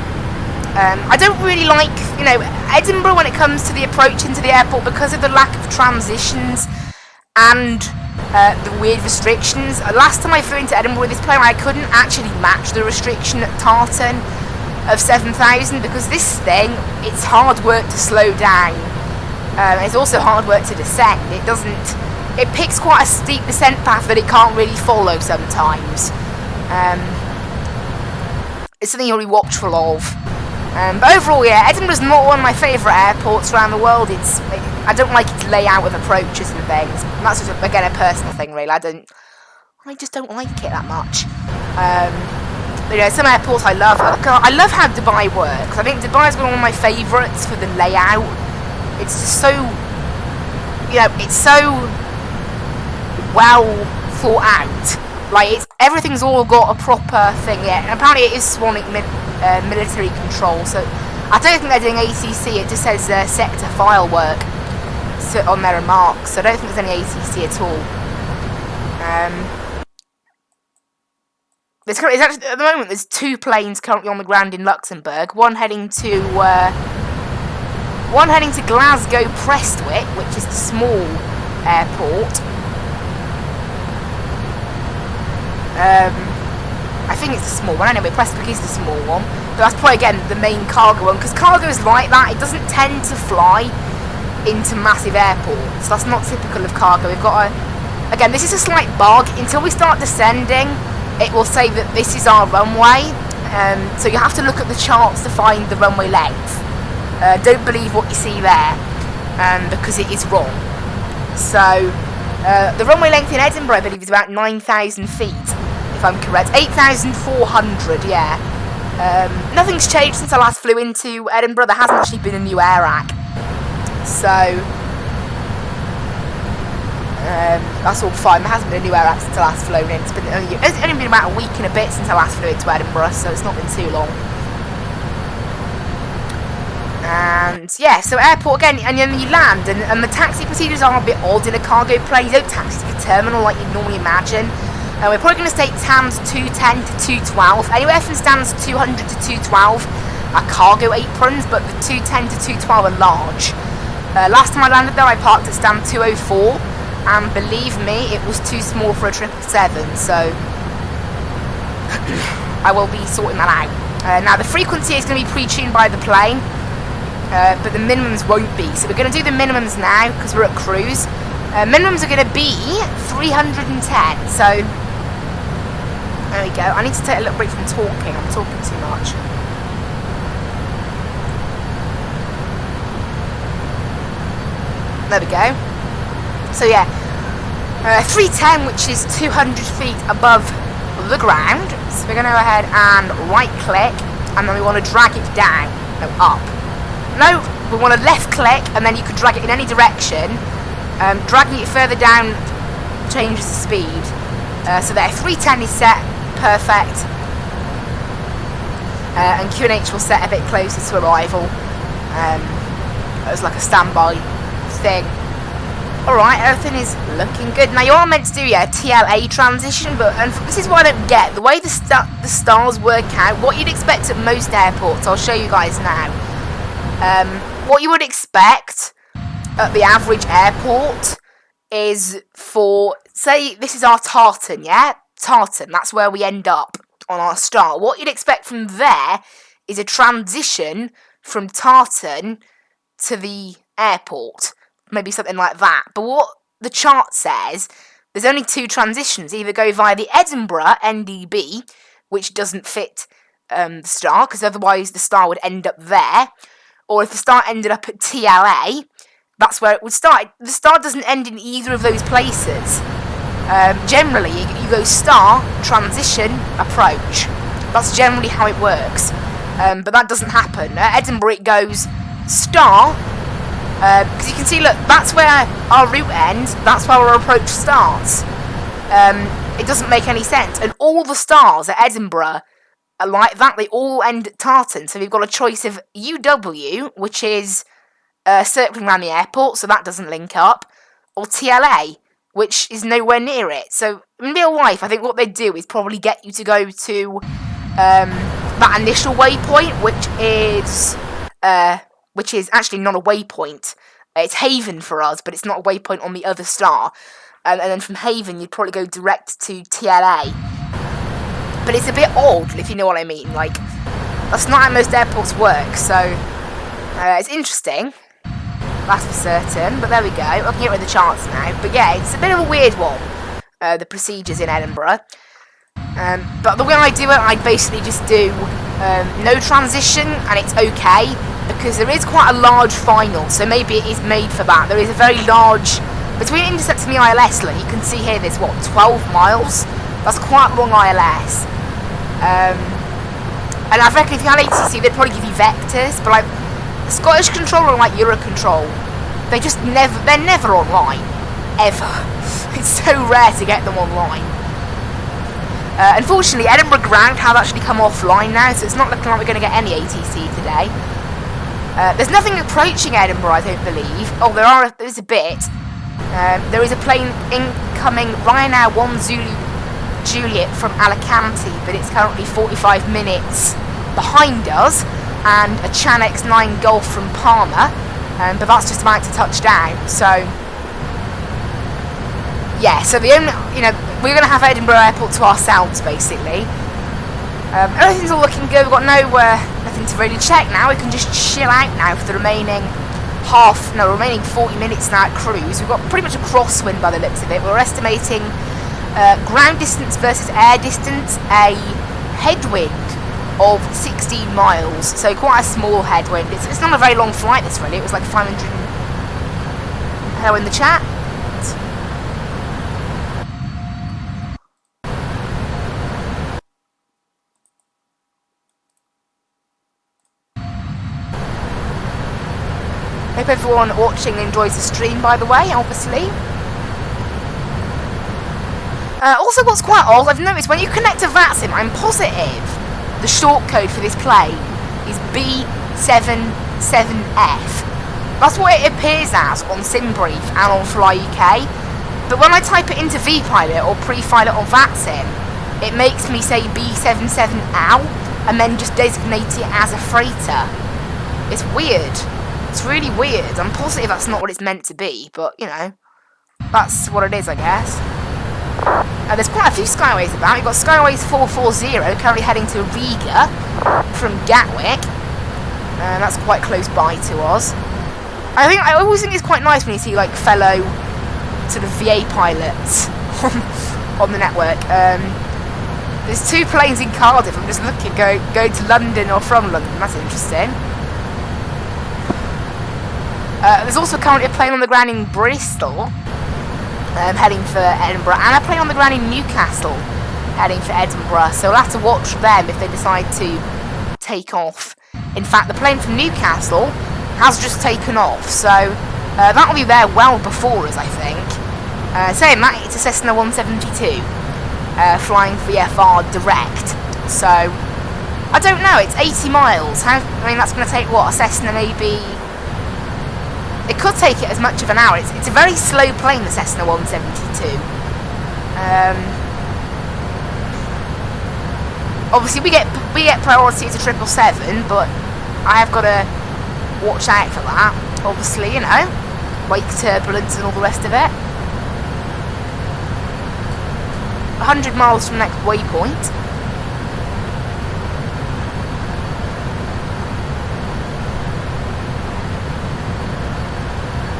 I don't really like, Edinburgh when it comes to the approach into the airport, because of the lack of transitions and the weird restrictions. Last time I flew into Edinburgh with this plane, I couldn't actually match the restriction at Tartan of 7,000, because this thing, it's hard work to slow down. It's also hard work to descend. It picks quite a steep descent path that it can't really follow sometimes. It's something you'll be watchful of. But overall, yeah, Edinburgh's not one of my favourite airports around the world. I don't like its layout with approaches and things. And that's just, again, a personal thing, really. I just don't like it that much. But some airports I love. I love how Dubai works. I think Dubai is one of my favourites for the layout. It's just so, it's so well thought out. Like, everything's all got a proper thing. Yeah, and apparently it is Swannick military control. So I don't think they're doing ACC. It just says sector file work on their remarks. So I don't think there's any ACC at all. it's actually, at the moment, there's 2 planes currently on the ground in Luxembourg. One heading to Glasgow Prestwick, which is the small airport. I think it's the small one. Anyway, Prestwick is the small one. But that's probably, again, the main cargo one. Because cargo is like that. It doesn't tend to fly into massive airports. That's not typical of cargo. We've got a... Again, this is a slight bug. Until we start descending, it will say that this is our runway. So you have to look at the charts to find the runway length. Don't believe what you see there. Because it is wrong. So, the runway length in Edinburgh, I believe, is about 9,000 feet. If I'm correct. 8,400, yeah. Nothing's changed since I last flew into Edinburgh. There hasn't actually been a new air rack. So, that's all fine. There hasn't been a new air rack since I last flown in. It's only been about a week and a bit since I last flew into Edinburgh, so it's not been too long. And, yeah, so airport again, and then you land, and the taxi procedures are a bit odd in a cargo plane. You don't taxi to the terminal like you'd normally imagine. We're probably going to take TAMS 210 to 212. Anywhere from stands 200 to 212 are cargo aprons, but the 210 to 212 are large. Last time I landed there, I parked at stand 204, and believe me, it was too small for a 777, so I will be sorting that out. Now, the frequency is going to be pre-tuned by the plane, but the minimums won't be. So we're going to do the minimums now, because we're at cruise. Minimums are going to be 310, so... There we go. I need to take a little break from talking. I'm talking too much. There we go. So yeah, 310, which is 200 feet above the ground. So we're going to go ahead and right click, and then we want to drag it down. No, up. No, we want to left click, and then you can drag it in any direction. Dragging it further down changes the speed. So there, 310 is set. Perfect. And QNH will set a bit closer to arrival. It was like a standby thing. Alright, everything is looking good. Now you are meant to do a TLA transition, but this is what I don't get. The way the stars work out, what you'd expect at most airports, I'll show you guys now. What you would expect at the average airport is for, say this is our Tartan, yeah? Tartan, that's where we end up on our star. What you'd expect from there is a transition from Tartan to the airport. Maybe something like that. But what the chart says, there's only 2 transitions. Either go via the Edinburgh NDB, which doesn't fit the star, because otherwise the star would end up there. Or if the star ended up at TLA, that's where it would start. The star doesn't end in either of those places. Generally, you go star, transition, approach. That's generally how it works. But that doesn't happen. At Edinburgh, it goes star, because you can see, look, that's where our route ends, that's where our approach starts. It doesn't make any sense. And all the stars at Edinburgh are like that. They all end at Tartan. So we've got a choice of UW, which is circling around the airport, so that doesn't link up, or TLA, which is nowhere near it. So in real life, I think what they do is probably get you to go to that initial waypoint, which is actually not a waypoint. It's Haven for us, but it's not a waypoint on the other star. And then from Haven, you'd probably go direct to TLA. But it's a bit odd, if you know what I mean. Like, that's not how most airports work. So it's interesting. That's for certain, but there we go. I can get rid of the charts now. But yeah, it's a bit of a weird one, the procedures in Edinburgh. But the way I do it, I basically just do no transition, and it's okay, because there is quite a large final, so maybe it is made for that. There is a very large, between intercepts and the ILS, look, you can see here there's, what, 12 miles? That's quite long ILS. And I reckon if you had ATC, they'd probably give you vectors, but like, Scottish Control or like Eurocontrol, they're never online, ever. It's so rare to get them online. Unfortunately, Edinburgh Ground have actually come offline now, so it's not looking like we're going to get any ATC today. There's nothing approaching Edinburgh, I don't believe. Oh, there is a bit. There is a plane incoming, Ryanair 1 Zulu Juliet from Alicante, but it's currently 45 minutes behind us, and a Chan X9 Golf from Palmer, but that's just about to touch down. So yeah, so the only, we're going to have Edinburgh Airport to ourselves basically. Everything's all looking good. We've got nothing to really check now. We can just chill out now for the remaining 40 minutes now at cruise. We've got pretty much a crosswind by the looks of it. We're estimating ground distance versus air distance, a headwind of 16 miles, so quite a small headwind. It's not a very long flight this really. It was like 500. Hello in the chat. Hope everyone watching enjoys the stream, by the way, obviously. Also, what's quite odd, I've noticed when you connect to Vatsim, I'm positive the short code for this plane is B77F. That's what it appears as on SimBrief and on Fly UK. But when I type it into vPilot or pre-file it on Vatsim, it makes me say B77L and then just designate it as a freighter. It's weird. It's really weird. I'm positive that's not what it's meant to be, but, that's what it is, I guess. There's quite a few Skyways about. You've got Skyways 440 currently heading to Riga from Gatwick. That's quite close by to us. I always think it's quite nice when you see, like, fellow sort of VA pilots on the network. There's 2 planes in Cardiff. I'm just looking, go to London or from London. That's interesting. There's also currently a plane on the ground in Bristol, heading for Edinburgh, and a plane on the ground in Newcastle, heading for Edinburgh. So we'll have to watch them if they decide to take off. In fact, the plane from Newcastle has just taken off, so that'll be there well before us, I think. Saying that, it's a Cessna 172, flying VFR direct. So I don't know. It's 80 miles. That's going to take what, a Cessna maybe. It could take it as much of an hour. It's a very slow plane, the Cessna 172. Obviously, we get priority as a 777, but I have got to watch out for that. Obviously, wake turbulence and all the rest of it. 100 miles from next waypoint.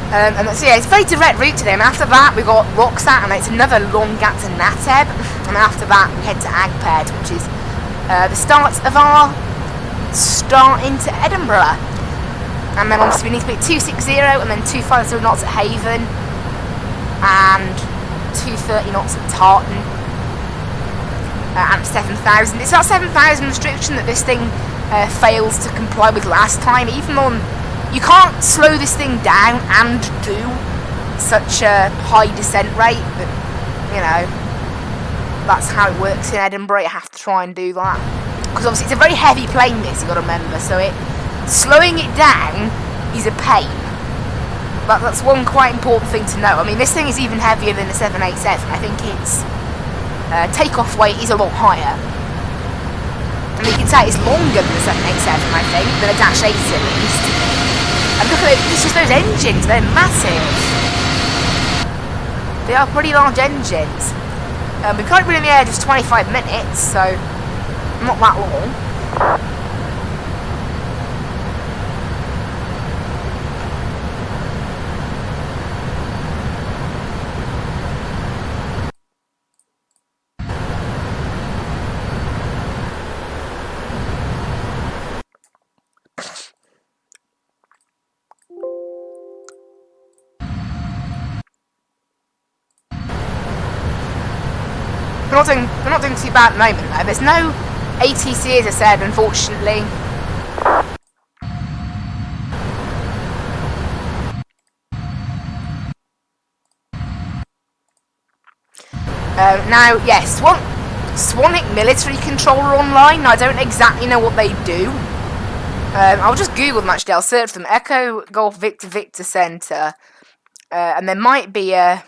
And so yeah, it's a very direct route today, and after that we got Roxat, and it's another long gap to Nateb, and after that we head to Agped, which is the start of our start into Edinburgh. And then obviously we need to make 260 and then 250 knots at Haven, and 230 knots at Tartan, and 7,000. It's that 7,000 restriction that this thing fails to comply with last time, even on. You can't slow this thing down and do such a high descent rate, but, that's how it works in Edinburgh. You have to try and do that. Because obviously it's a very heavy plane, this, you've got to remember, so slowing it down is a pain. That's one quite important thing to know. I mean, this thing is even heavier than the 787. I think its takeoff weight is a lot higher. And you can say it's longer than the 787, I think, than a Dash 8 at least. And look at it, it's just those engines, they're massive. They are pretty large engines. We've currently been in the air just 25 minutes, so not that long. We're not doing too bad at the moment though. There's no ATC, as I said, unfortunately. Now, yes, Swanick Military Controller online. I don't exactly know what they do. I'll just Google them actually. I'll search them. Echo Golf Victor Victor Center. And there might be a.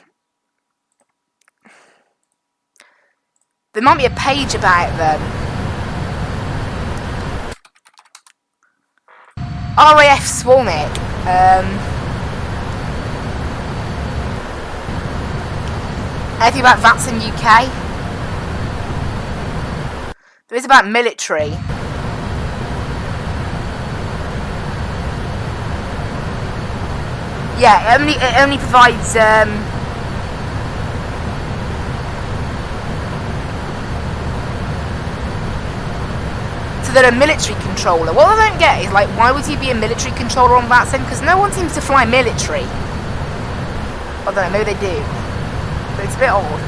There might be a page about them. RAF Swanwick. Anything about Vatsim UK? There is about military. Yeah, it only provides so they're a military controller. What I don't get is, like, why would he be a military controller on Vatsim? Because no one seems to fly military. I don't know, maybe they do. But it's a bit odd.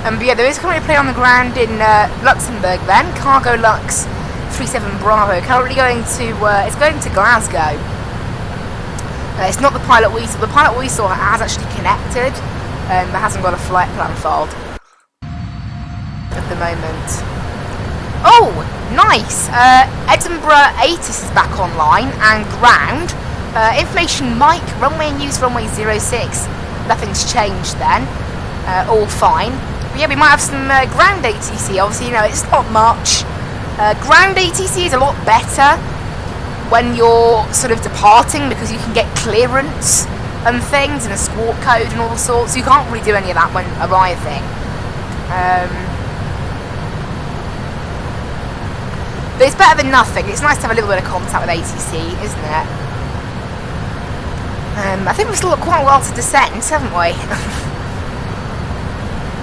But yeah, there is currently a plane on the ground in Luxembourg then, Cargo Lux 37 Bravo, currently going to, it's going to Glasgow. It's not the pilot we saw has actually connected, but hasn't got a flight plan filed at the moment. Oh, nice! Edinburgh ATIS is back online and ground. Information Mike, runway and use runway 06, nothing's changed then, all fine. But yeah, we might have some ground ATC. Obviously, you know, it's not much. Ground ATC is a lot better when you're sort of departing because you can get clearance and things and a squawk code and all sorts. You can't really do any of that when arriving. But it's better than nothing. It's nice to have a little bit of contact with ATC, isn't it? I think we've still got quite a while to descend, haven't we?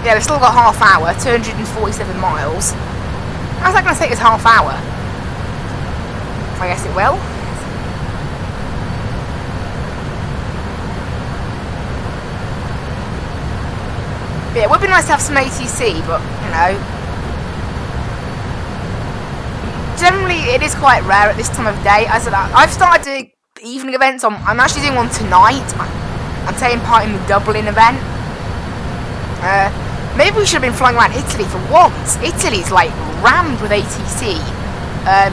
Yeah, we've still got half hour, 247 miles. How's that going to take us half hour? I guess it will. But yeah, it would be nice to have some ATC, but, you know, generally it is quite rare at this time of day. As I've started doing evening events. I'm actually doing one tonight. I'm taking part in the Dublin event. Maybe we should have been flying around Italy for once. Italy's like rammed with ATC.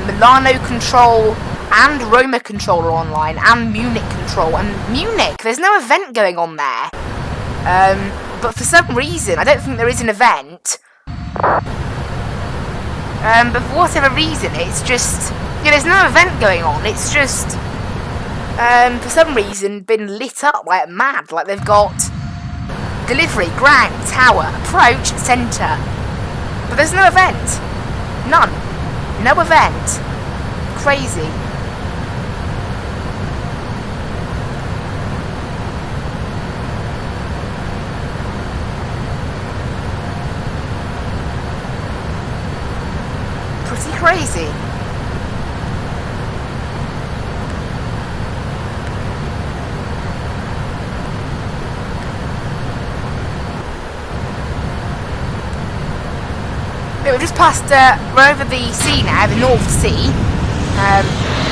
Milano Control and Roma Control are online, and Munich Control. And Munich, there's no event going on there. But for some reason, I don't think there is an event. But for whatever reason, it's just... yeah, there's no event going on. It's just... for some reason, been lit up like mad. Like they've got... delivery, ground, tower, approach, centre. But there's no event. None. No event. Crazy. Pretty crazy. We've just passed, we're over the sea now, the North Sea.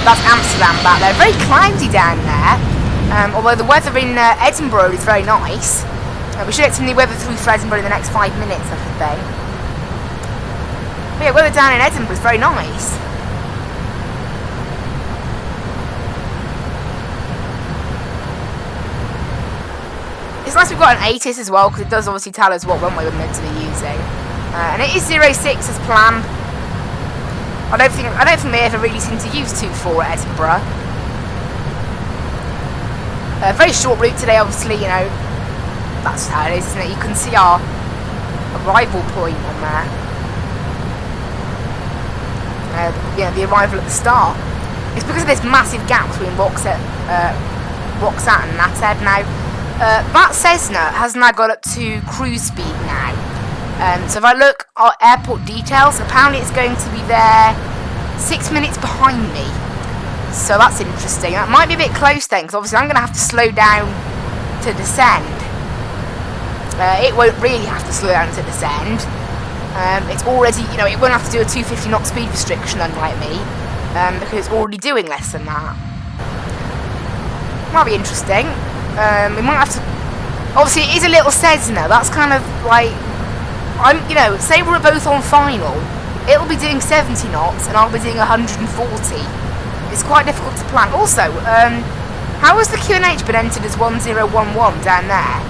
That's Amsterdam back there. Very cloudy down there. Although the weather in Edinburgh is very nice. We should get some new weather through for Edinburgh in the next 5 minutes, I think. But yeah, weather down in Edinburgh is very nice. It's nice we've got an ATIS as well, because it does obviously tell us what runway we're meant to be using. And it is 06 as planned. I don't think they ever really seem to use 24 at Edinburgh. A very short route today, obviously, you know. That's how it is, isn't it? You can see our arrival point on there. Yeah, the arrival at the start. It's because of this massive gap between Roxat and Nated now. That Cessna has now got up to cruise speed now. So if I look at airport details, apparently it's going to be there 6 minutes behind me. So that's interesting. That might be a bit close then, because obviously I'm going to have to slow down to descend. It won't really have to slow down to descend. It's already, you know, it won't have to do a 250 knot speed restriction, unlike me, because it's already doing less than that. Might be interesting. We might have to. Obviously, it is a little Cessna. That's kind of like, you know, say we're both on final. It'll be doing 70 knots, and I'll be doing 140. It's quite difficult to plan. Also, how has the QNH been entered as 1011 down there?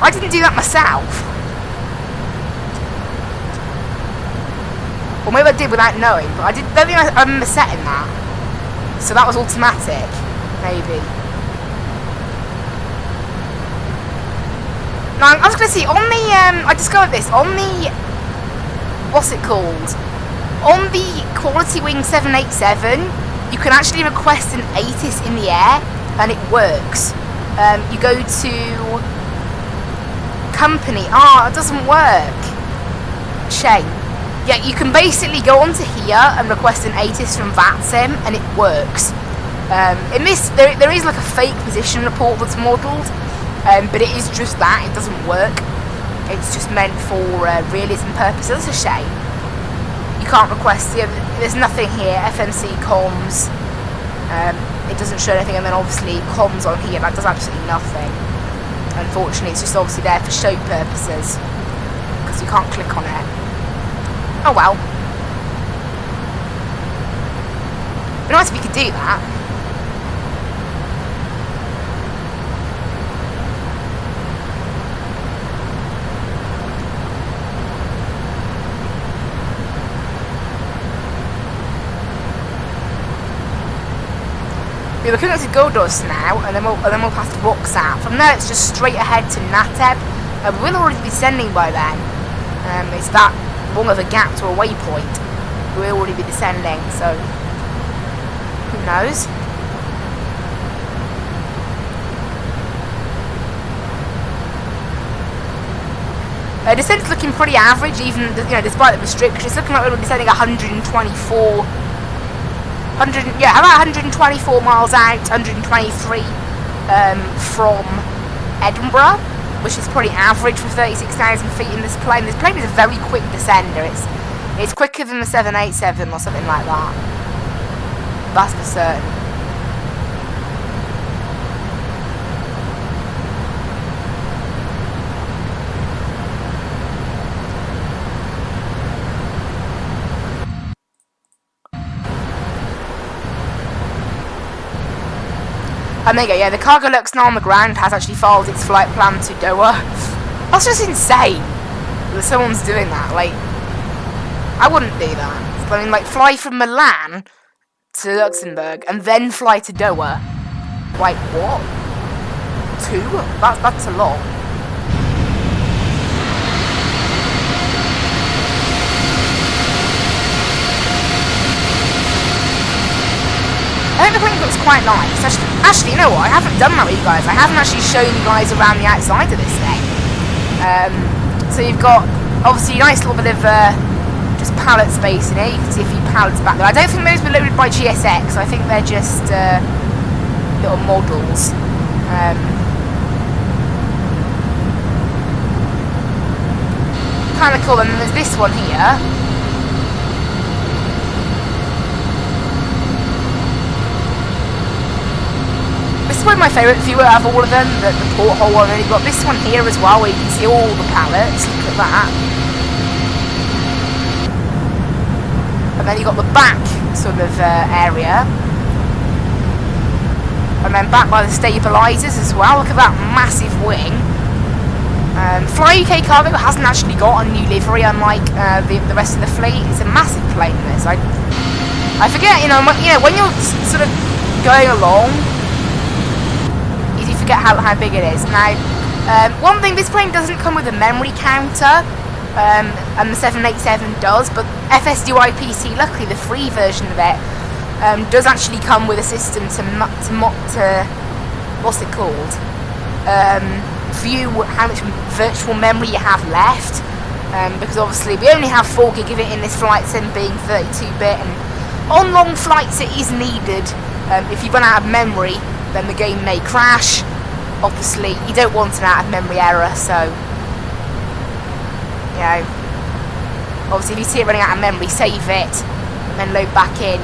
I didn't do that myself. Or maybe I did without knowing, but don't think I remember setting that. So that was automatic, maybe. Now, I was going to see, on the, I discovered this, on the, what's it called? On the Quality Wing 787, you can actually request an ATIS in the air, and it works. You go to company. It doesn't work. Shame. Yeah, you can basically go onto here and request an ATIS from Vatsim, and it works. In this, there is like a fake position report that's modelled, but it is just that. It doesn't work. It's just meant for realism purposes. That's a shame. You can't request. Yeah, there's nothing here. FMC comms. It doesn't show anything, and then obviously comms on here. That does absolutely nothing. Unfortunately, it's just obviously there for show purposes because you can't click on it. Oh well. It'd be nice if you could do that. We're looking at Godos now, and then we'll pass to Roxat. From there, it's just straight ahead to Nateb. We'll already be descending by then. It's that long of a gap to a waypoint. We'll already be descending, so who knows? Descent's looking pretty average, even despite the restrictions. It's looking like we're descending 124. About 124 miles out, 123 from Edinburgh, which is pretty average for 36,000 feet in this plane. This plane is a very quick descender. It's quicker than the 787 or something like that. That's for certain. And there you go, yeah, the cargo Lux now on the ground has actually filed its flight plan to Doha. That's just insane that someone's doing that. Like, I wouldn't do that. I mean, like, fly from Milan to Luxembourg and then fly to Doha. Like, what? 2? That's a lot. I think the plane looks quite nice. Actually, you know what? I haven't done that with you guys. I haven't actually shown you guys around the outside of this thing. So you've got, obviously, a nice little bit of just pallet space in here. You can see a few pallets back there. I don't think those were loaded by GSX. I think they're just little models. Kind of cool. And then there's this one here. This is one of my favourite view out of all of them, the porthole one, and you've got this one here as well, where you can see all the pallets. Look at that. And then you've got the back sort of area. And then back by the stabilisers as well. Look at that massive wing. Fly UK Cargo hasn't actually got a new livery, unlike the rest of the fleet. It's a massive plane, this. I forget, when you're sort of going along, you forget how big it is. Now, one thing, this plane doesn't come with a memory counter, and the 787 does, but FSDYPC, luckily the free version of it, does actually come with a system to what's it called? View how much virtual memory you have left, because obviously we only have 4 gig of it in this flight sim, being 32-bit, and On long flights it is needed. If you run out of memory, then the game may crash. Obviously, you don't want an out of memory error, so, you know, obviously if you see it running out of memory, save it, then load back in,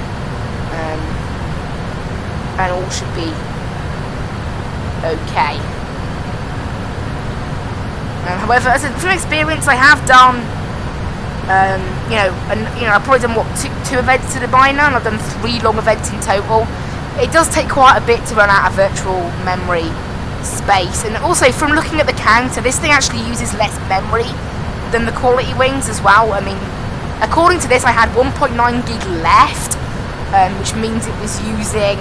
and all should be okay. However, from experience, I have done, I've probably done, what, two events to the binder, and I've done 3 long events in total. It does take quite a bit to run out of virtual memory space, and also from looking at the counter, this thing actually uses less memory than the quality wings as well. I mean, according to this, I had 1.9 gig left, which means it was using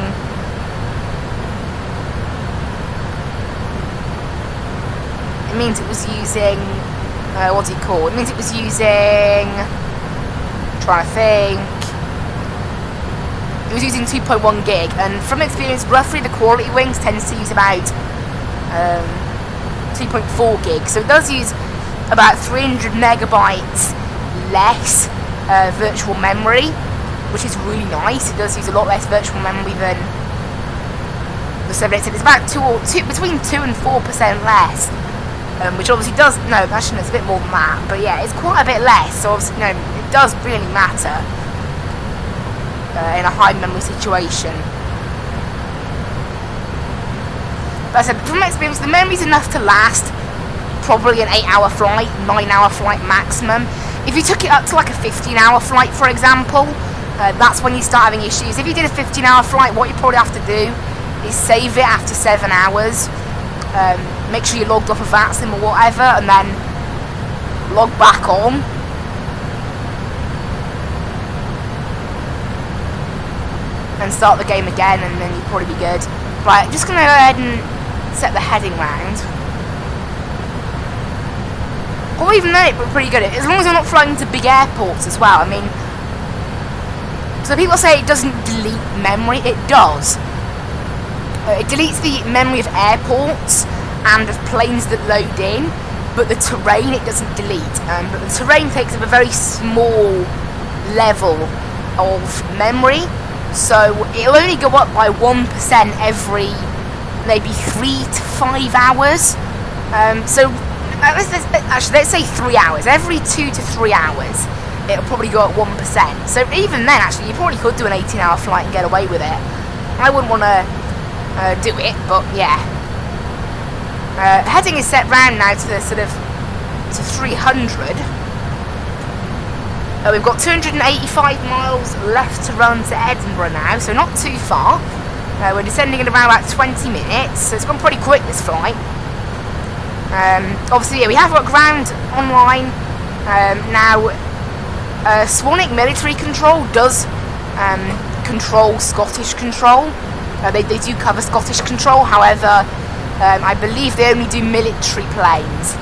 what do you call it? It means it was using, I'm trying to think, it was using 2.1 gig, and from experience, roughly the quality wings tends to use about 2.4 gig, so it does use about 300 megabytes less virtual memory, which is really nice. It does use a lot less virtual memory than the 787. It's about between 2 and 4% less, which obviously does, no, actually it's a bit more than that, but yeah, it's quite a bit less, so obviously, it does really matter in a high memory situation. But I said, from my experience, the memory's enough to last probably an 8-hour flight, 9-hour flight maximum. If you took it up to like a 15-hour flight, for example, that's when you start having issues. If you did a 15-hour flight, what you probably have to do is save it after 7 hours. Make sure you're logged off of Vatsim or whatever, and then log back on. And start the game again, and then you'll probably be good. Right, I'm just going to go ahead and set the heading round. Or even then, it would be pretty good. As long as you're not flying to big airports as well. I mean, so people say it doesn't delete memory. It does. It deletes the memory of airports and of planes that load in, but the terrain it doesn't delete. But the terrain takes up a very small level of memory, so it'll only go up by 1% every maybe 3 to 5 hours. So let's say 3 hours. Every 2 to 3 hours, it'll probably go up 1%. So even then, actually, you probably could do an 18-hour flight and get away with it. I wouldn't want to do it, but yeah. Heading is set round now to the sort of to 300. We've got 285 miles left to run to Edinburgh now, so not too far. We're descending in around about 20 minutes, so it's gone pretty quick, this flight. Obviously, yeah, we have got ground online now. Swanwick Military Control does control Scottish control. They do cover Scottish control, however, I believe they only do military planes.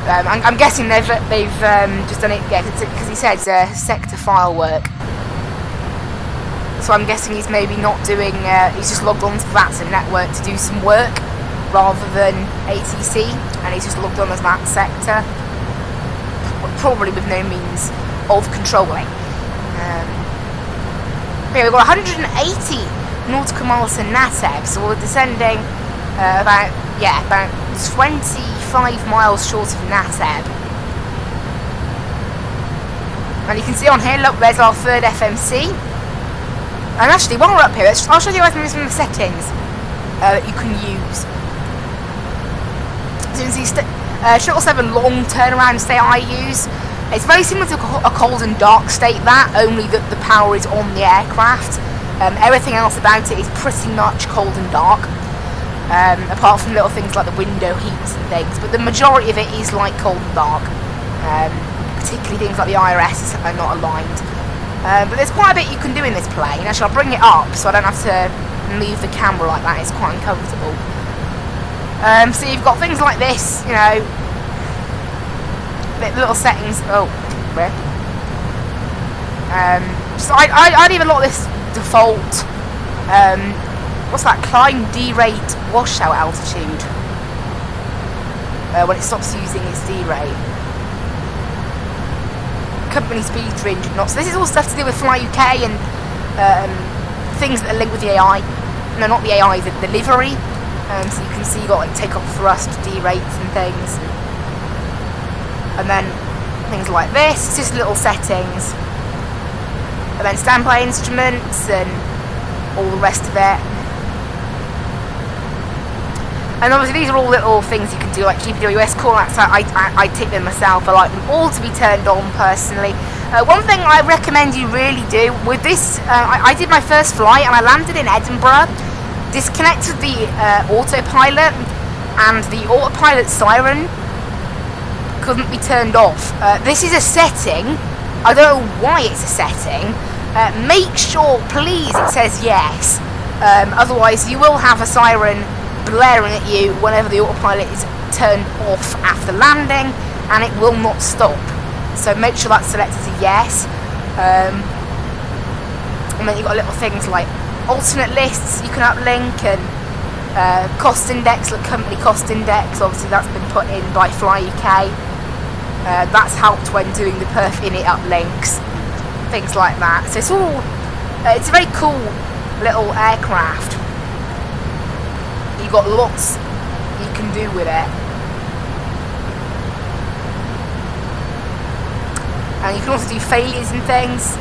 I'm guessing they've just done it, yeah, because he said sector file work. So I'm guessing he's maybe not doing, he's just logged on to the Vatsim network to do some work rather than ATC, and he's just logged on as that sector, probably with no means of controlling. Okay, we've got 180 nautical miles to Nateb, so we're descending about 25 miles short of Nateb. And you can see on here, look, there's our third FMC. And actually, while we're up here, I'll show you guys some of the settings that you can use. So you can see Shuttle 7 long turnaround state I use. It's very similar to a cold and dark state, only that the power is on the aircraft. Everything else about it is pretty much cold and dark, apart from little things like the window heats and things, but the majority of it is like cold and dark, particularly things like the IRS are not aligned. But there's quite a bit you can do in this plane. Actually, I'll bring it up so I don't have to move the camera like that, it's quite uncomfortable. So you've got things like this, you know, little settings. Oh, where? So I'd leave a lot of this default. What's that? Climb derate washout altitude. When it stops using its derate. company speed 300 knots. So this is all stuff to do with Fly UK and things that are linked with the AI. No, not the AI, the delivery. So you can see you got like takeoff thrust, D rates and things. And then things like this, it's just little settings. And then standby instruments and all the rest of it. And obviously these are all little things you can do, like GPWS callouts. I tick them myself. I like them all to be turned on personally. One thing I recommend you really do with this, I did my first flight and I landed in Edinburgh, disconnected the autopilot, and the autopilot siren couldn't be turned off. This is a setting. I don't know why it's a setting. Make sure, please, it says yes. Otherwise, you will have a siren blaring at you whenever the autopilot is turned off after landing, and it will not stop. So make sure that's selected as a yes. And then you've got little things like alternate lists you can uplink, and cost index, like company cost index. Obviously, that's been put in by Fly UK. That's helped when doing the perf init uplinks, things like that. So it's all, it's a very cool little aircraft. You've got lots you can do with it. And you can also do failures and things.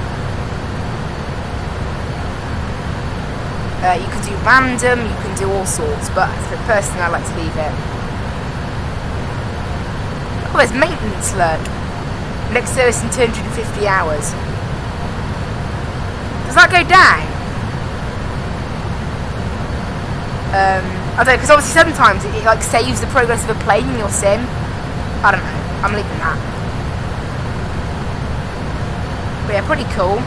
You can do random, you can do all sorts, but for personally I like to leave it. Oh, there's maintenance alert. Next service in 250 hours. Does that go down? I don't know, because obviously sometimes it like saves the progress of a plane in your sim. I don't know. I'm leaving that. But yeah, pretty cool.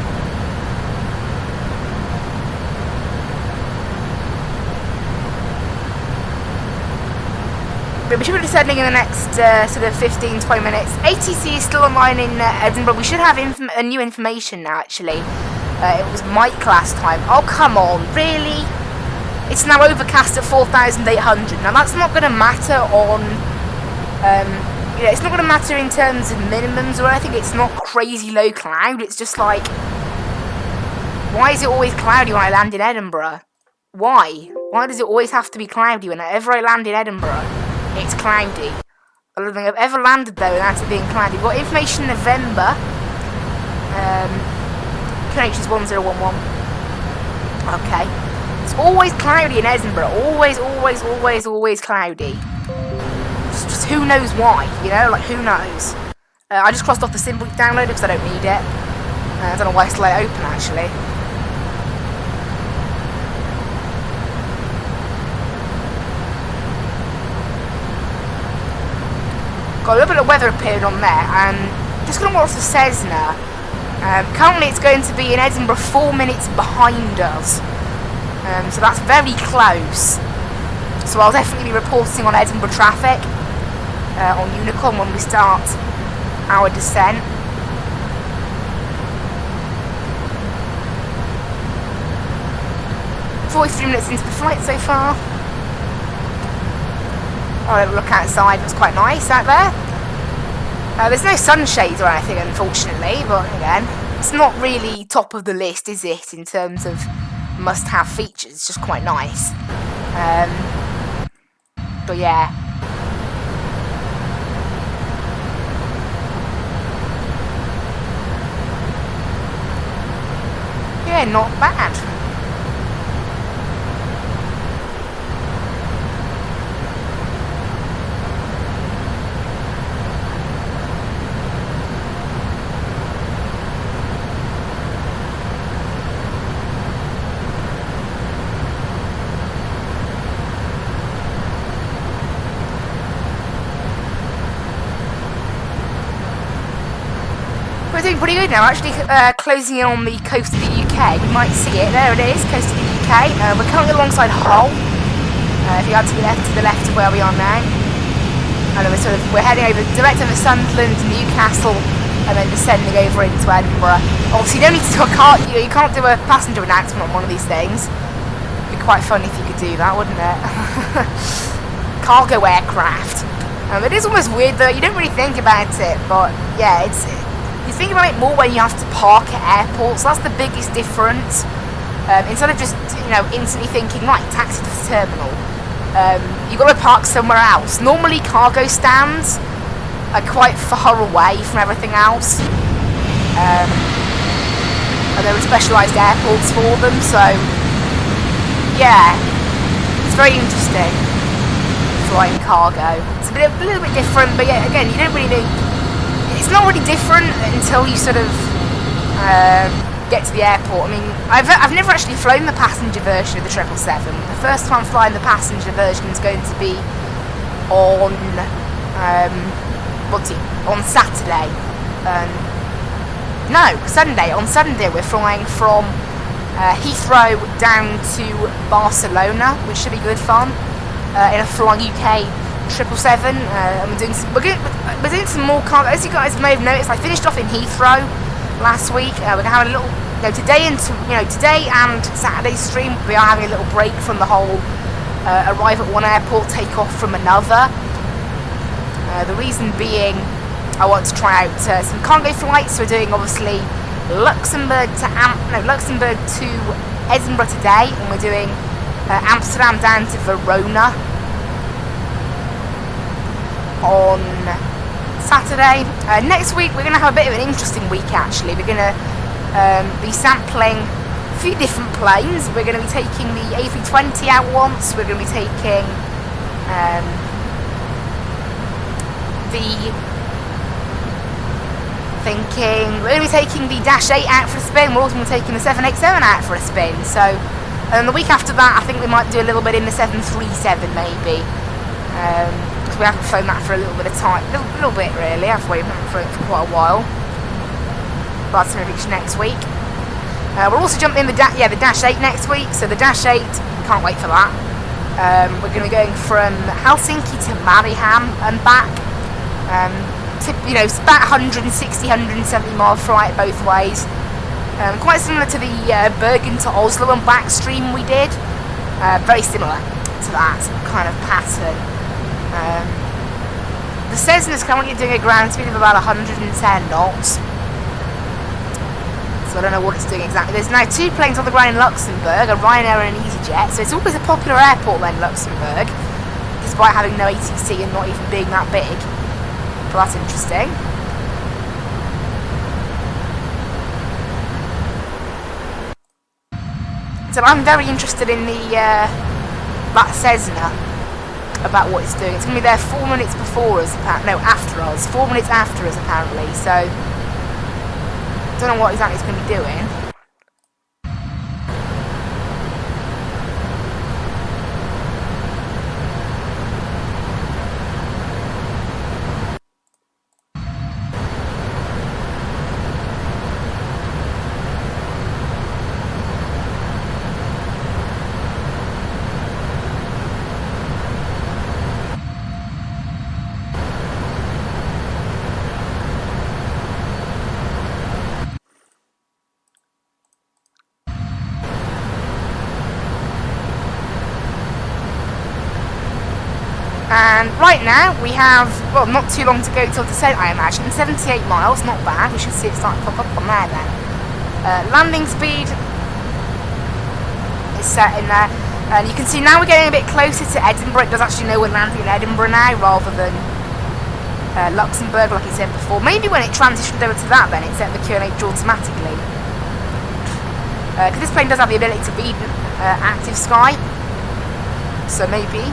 But we should be descending in the next sort of 15-20 minutes. ATC is still online in Edinburgh. We should have new information now, actually. It was Mike last time. Oh, come on, really? It's now overcast at 4,800. Now, that's not going to matter on... you know, it's not going to matter in terms of minimums or anything. It's not crazy low cloud. It's just like... Why is it always cloudy when I land in Edinburgh? Why? Why does it always have to be cloudy whenever I land in Edinburgh? It's cloudy. I don't think I've ever landed though without it being cloudy. We've got information November. QNH is 1011. Okay. It's always cloudy in Edinburgh. Always, always, always, always cloudy. Just who knows why, you know? Like, who knows? I just crossed off the symbol downloader because I don't need it. I don't know why it's let open, actually. Got a little bit of weather appearing on there, and just going to watch the Cessna. Currently it's going to be in Edinburgh 4 minutes behind us, so that's very close. So I'll definitely be reporting on Edinburgh traffic on Unicorn when we start our descent. – 43 minutes into the flight so far. Oh, look outside, it's quite nice out there. There's no sunshades or anything, unfortunately, but again, it's not really top of the list, is it, in terms of must-have features. It's just quite nice. But yeah. Yeah, not bad. We're doing pretty good now, actually closing in on the coast of the UK. You might see it, there it is, coast of the UK. We're currently alongside Hull, if you add to the left of where we are now. And then we're heading over direct over Sunderland, Newcastle, and then descending over into Edinburgh. Obviously you don't need to do you can't do a passenger announcement on one of these things. It'd be quite fun if you could do that, wouldn't it? Cargo aircraft. It is almost weird though, you don't really think about it, but yeah, You think about it more when you have to park at airports. That's the biggest difference. Instead of just, you know, instantly thinking, right, taxi to the terminal, you've got to park somewhere else. Normally cargo stands are quite far away from everything else. And there are specialised airports for them, so yeah, it's very interesting flying cargo. It's a little bit different, but yeah, again, you don't really know. It's not really different until you sort of get to the airport. I mean, I've never actually flown the passenger version of the 777. The first time flying the passenger version is going to be on on Saturday. No, Sunday. On Sunday we're flying from Heathrow down to Barcelona, which should be good fun, in a Fly UK 777. And we're doing some more cargo. As you guys may have noticed, I finished off in Heathrow last week. We're gonna have a little, today and Saturday's stream, we are having a little break from the whole arrive at one airport, take off from another. The reason being, I want to try out some cargo flights. We're doing obviously Luxembourg to Edinburgh today, and we're doing Amsterdam down to Verona on Saturday. Next week we're going to have a bit of an interesting week actually. We're going to be sampling a few different planes. We're going to be taking the A320 out once. We're going to be taking we're going to be taking the Dash 8 out for a spin. We're also going to be taking the 787 out for a spin. So, and the week after that, I think we might do a little bit in the 737 maybe. Because we haven't flown that for a little bit of time. A little bit really, have we? We haven't flown it for quite a while. But that's going to reach next week. We're also jumping in the Dash 8 next week. So the Dash 8, can't wait for that. We're going to be going from Helsinki to Mariehamn and back. It's about 160, 170 mile flight both ways. Quite similar to the Bergen to Oslo and back stream we did. Very similar to that kind of pattern. The Cessna is currently doing a ground speed of about 110 knots. So I don't know what it's doing exactly. There's now 2 planes on the ground in Luxembourg, a Ryanair and an EasyJet. So it's always a popular airport then, Luxembourg, despite having no ATC and not even being that big. Well, that's interesting. So I'm very interested in that Cessna, about what it's doing. It's going to be there 4 minutes before us, after us. 4 minutes after us, apparently. So, I don't know what exactly it's going to be doing. And right now we have, well, not too long to go till descent, I imagine. 78 miles, not bad. We should see it start to pop up on there then. Landing speed is set in there. And you can see now we're getting a bit closer to Edinburgh. It does actually know we're landing in Edinburgh now rather than Luxembourg, like it said before. Maybe when it transitioned over to that then, it set the QNH automatically. Because this plane does have the ability to read active sky. So maybe.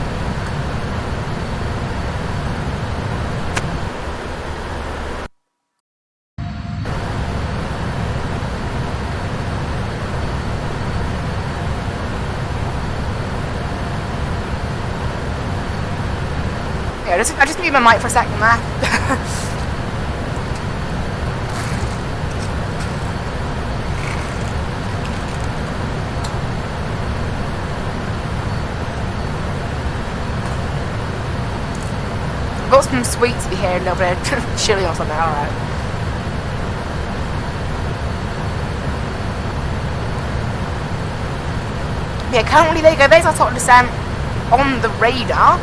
I just muted my mic for a second there. I've got some sweets to be here, a little bit of chili or something, alright. Yeah, currently there you go, there's our total descent on the radar.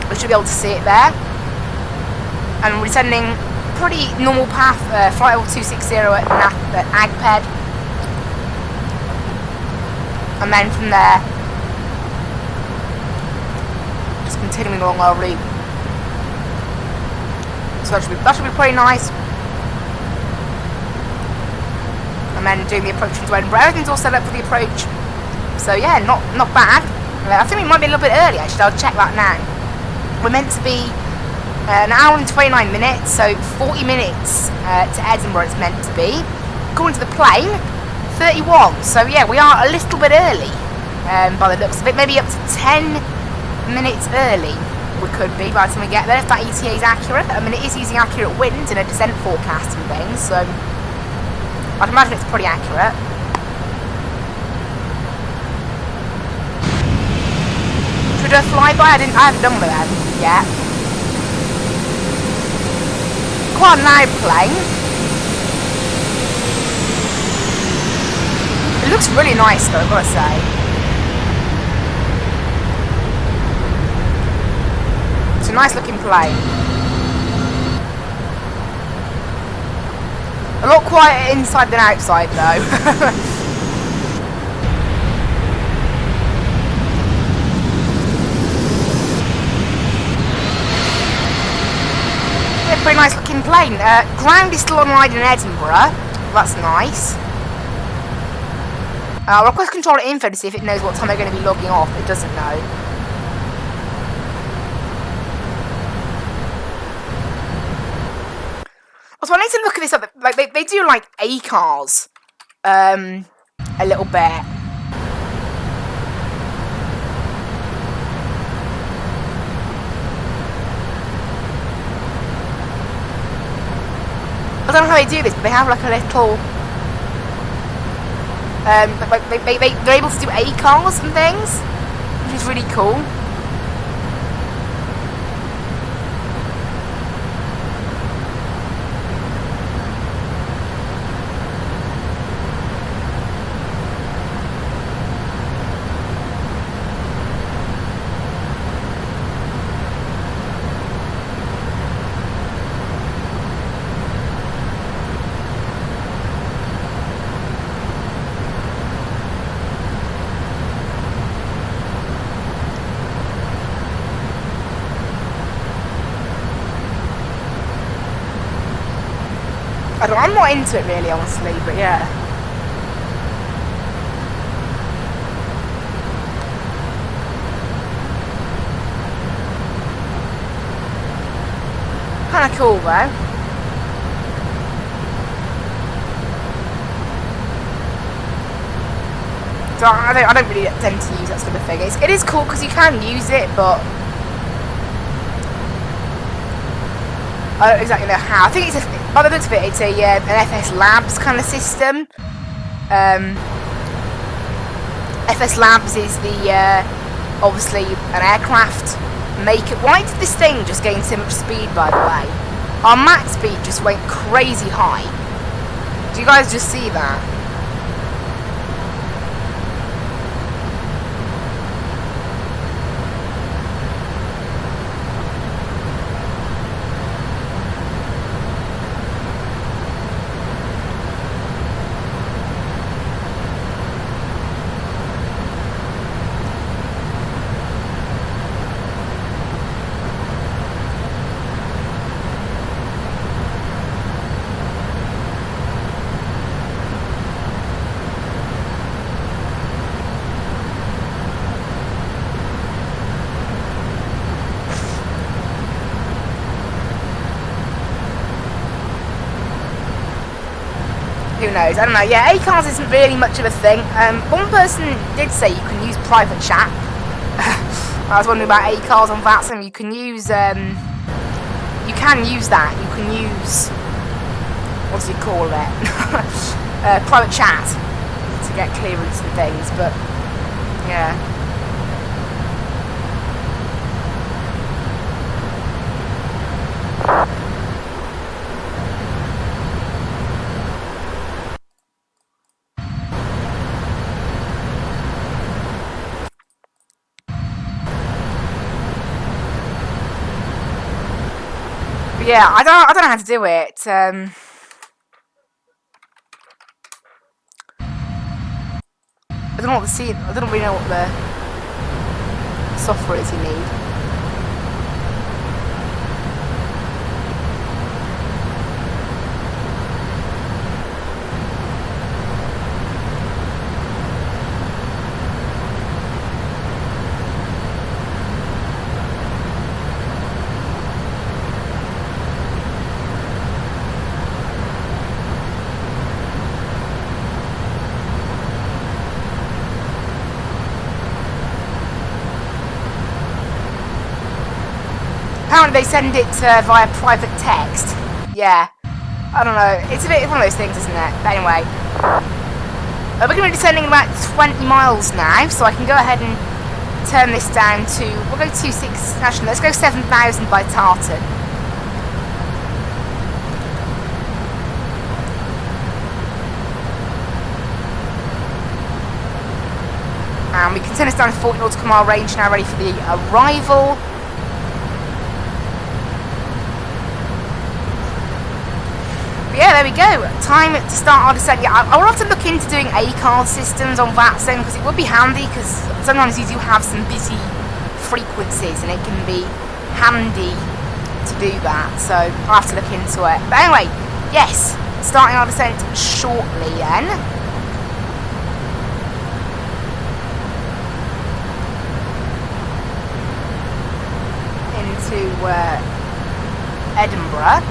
We should be able to see it there. And we're descending pretty normal path, flight level 260 at Agped. And then from there, just continuing along our route. So that should be pretty nice. And then doing the approach into Edinburgh. Everything's all set up for the approach. So yeah, not bad. I think we might be a little bit early actually, I'll check that now. We're meant to be an hour and 29 minutes, so 40 minutes to Edinburgh it's meant to be. According to the plane, 31. So yeah, we are a little bit early by the looks of it. Maybe up to 10 minutes early we could be by the time we get there, if that ETA is accurate. I mean, it is using accurate winds and a descent forecast and things, so I'd imagine it's pretty accurate. Should I fly by? I haven't done with them yet. Quite a loud plane. It looks really nice though, I've got to say. It's a nice looking plane. A lot quieter inside than outside though. Pretty nice looking plane. Ground is still online in Edinburgh. That's nice. I'll request controller info to see if it knows what time they're going to be logging off. It doesn't know. Also, I need to look at this up. Like they do like A cars, a little bit. I don't know how they do this, but they have like a little, they're able to do A cars and things, which is really cool. I'm not into it really, honestly, but yeah. Kind of cool though. So I don't really tend to use that sort of thing. It is cool because you can use it, but I don't exactly know how. I think it's by the looks of it, it's a an FS Labs kind of system. FS Labs is the obviously an aircraft maker. Why did this thing just gain so much speed, by the way? Our max speed just went crazy high. Do you guys just see that? Who knows? I don't know. Yeah, A-cars isn't really much of a thing. One person did say you can use private chat. I was wondering about A-cars on Vatsim. You can use that. You can use, what do you call it? Private chat to get clearance and things. But yeah. Yeah, I don't know how to do it. I don't know what the scene. I don't really know what the software is you need. Apparently they send it via private text. Yeah. I don't know. It's a bit one of those things, isn't it? But anyway. We're going to be descending about 20 miles now, so I can go ahead and turn this down to... We'll go 2.6... Actually, let's go 7,000 by tartan. And we can turn this down to 40 nautical mile range now, ready for the arrival. Yeah, there we go. Time to start our descent. Yeah, I will have to look into doing A-card systems on Vatsim because it would be handy because sometimes you do have some busy frequencies and it can be handy to do that. So I'll have to look into it. But anyway, yes, starting our descent shortly then. Into Edinburgh.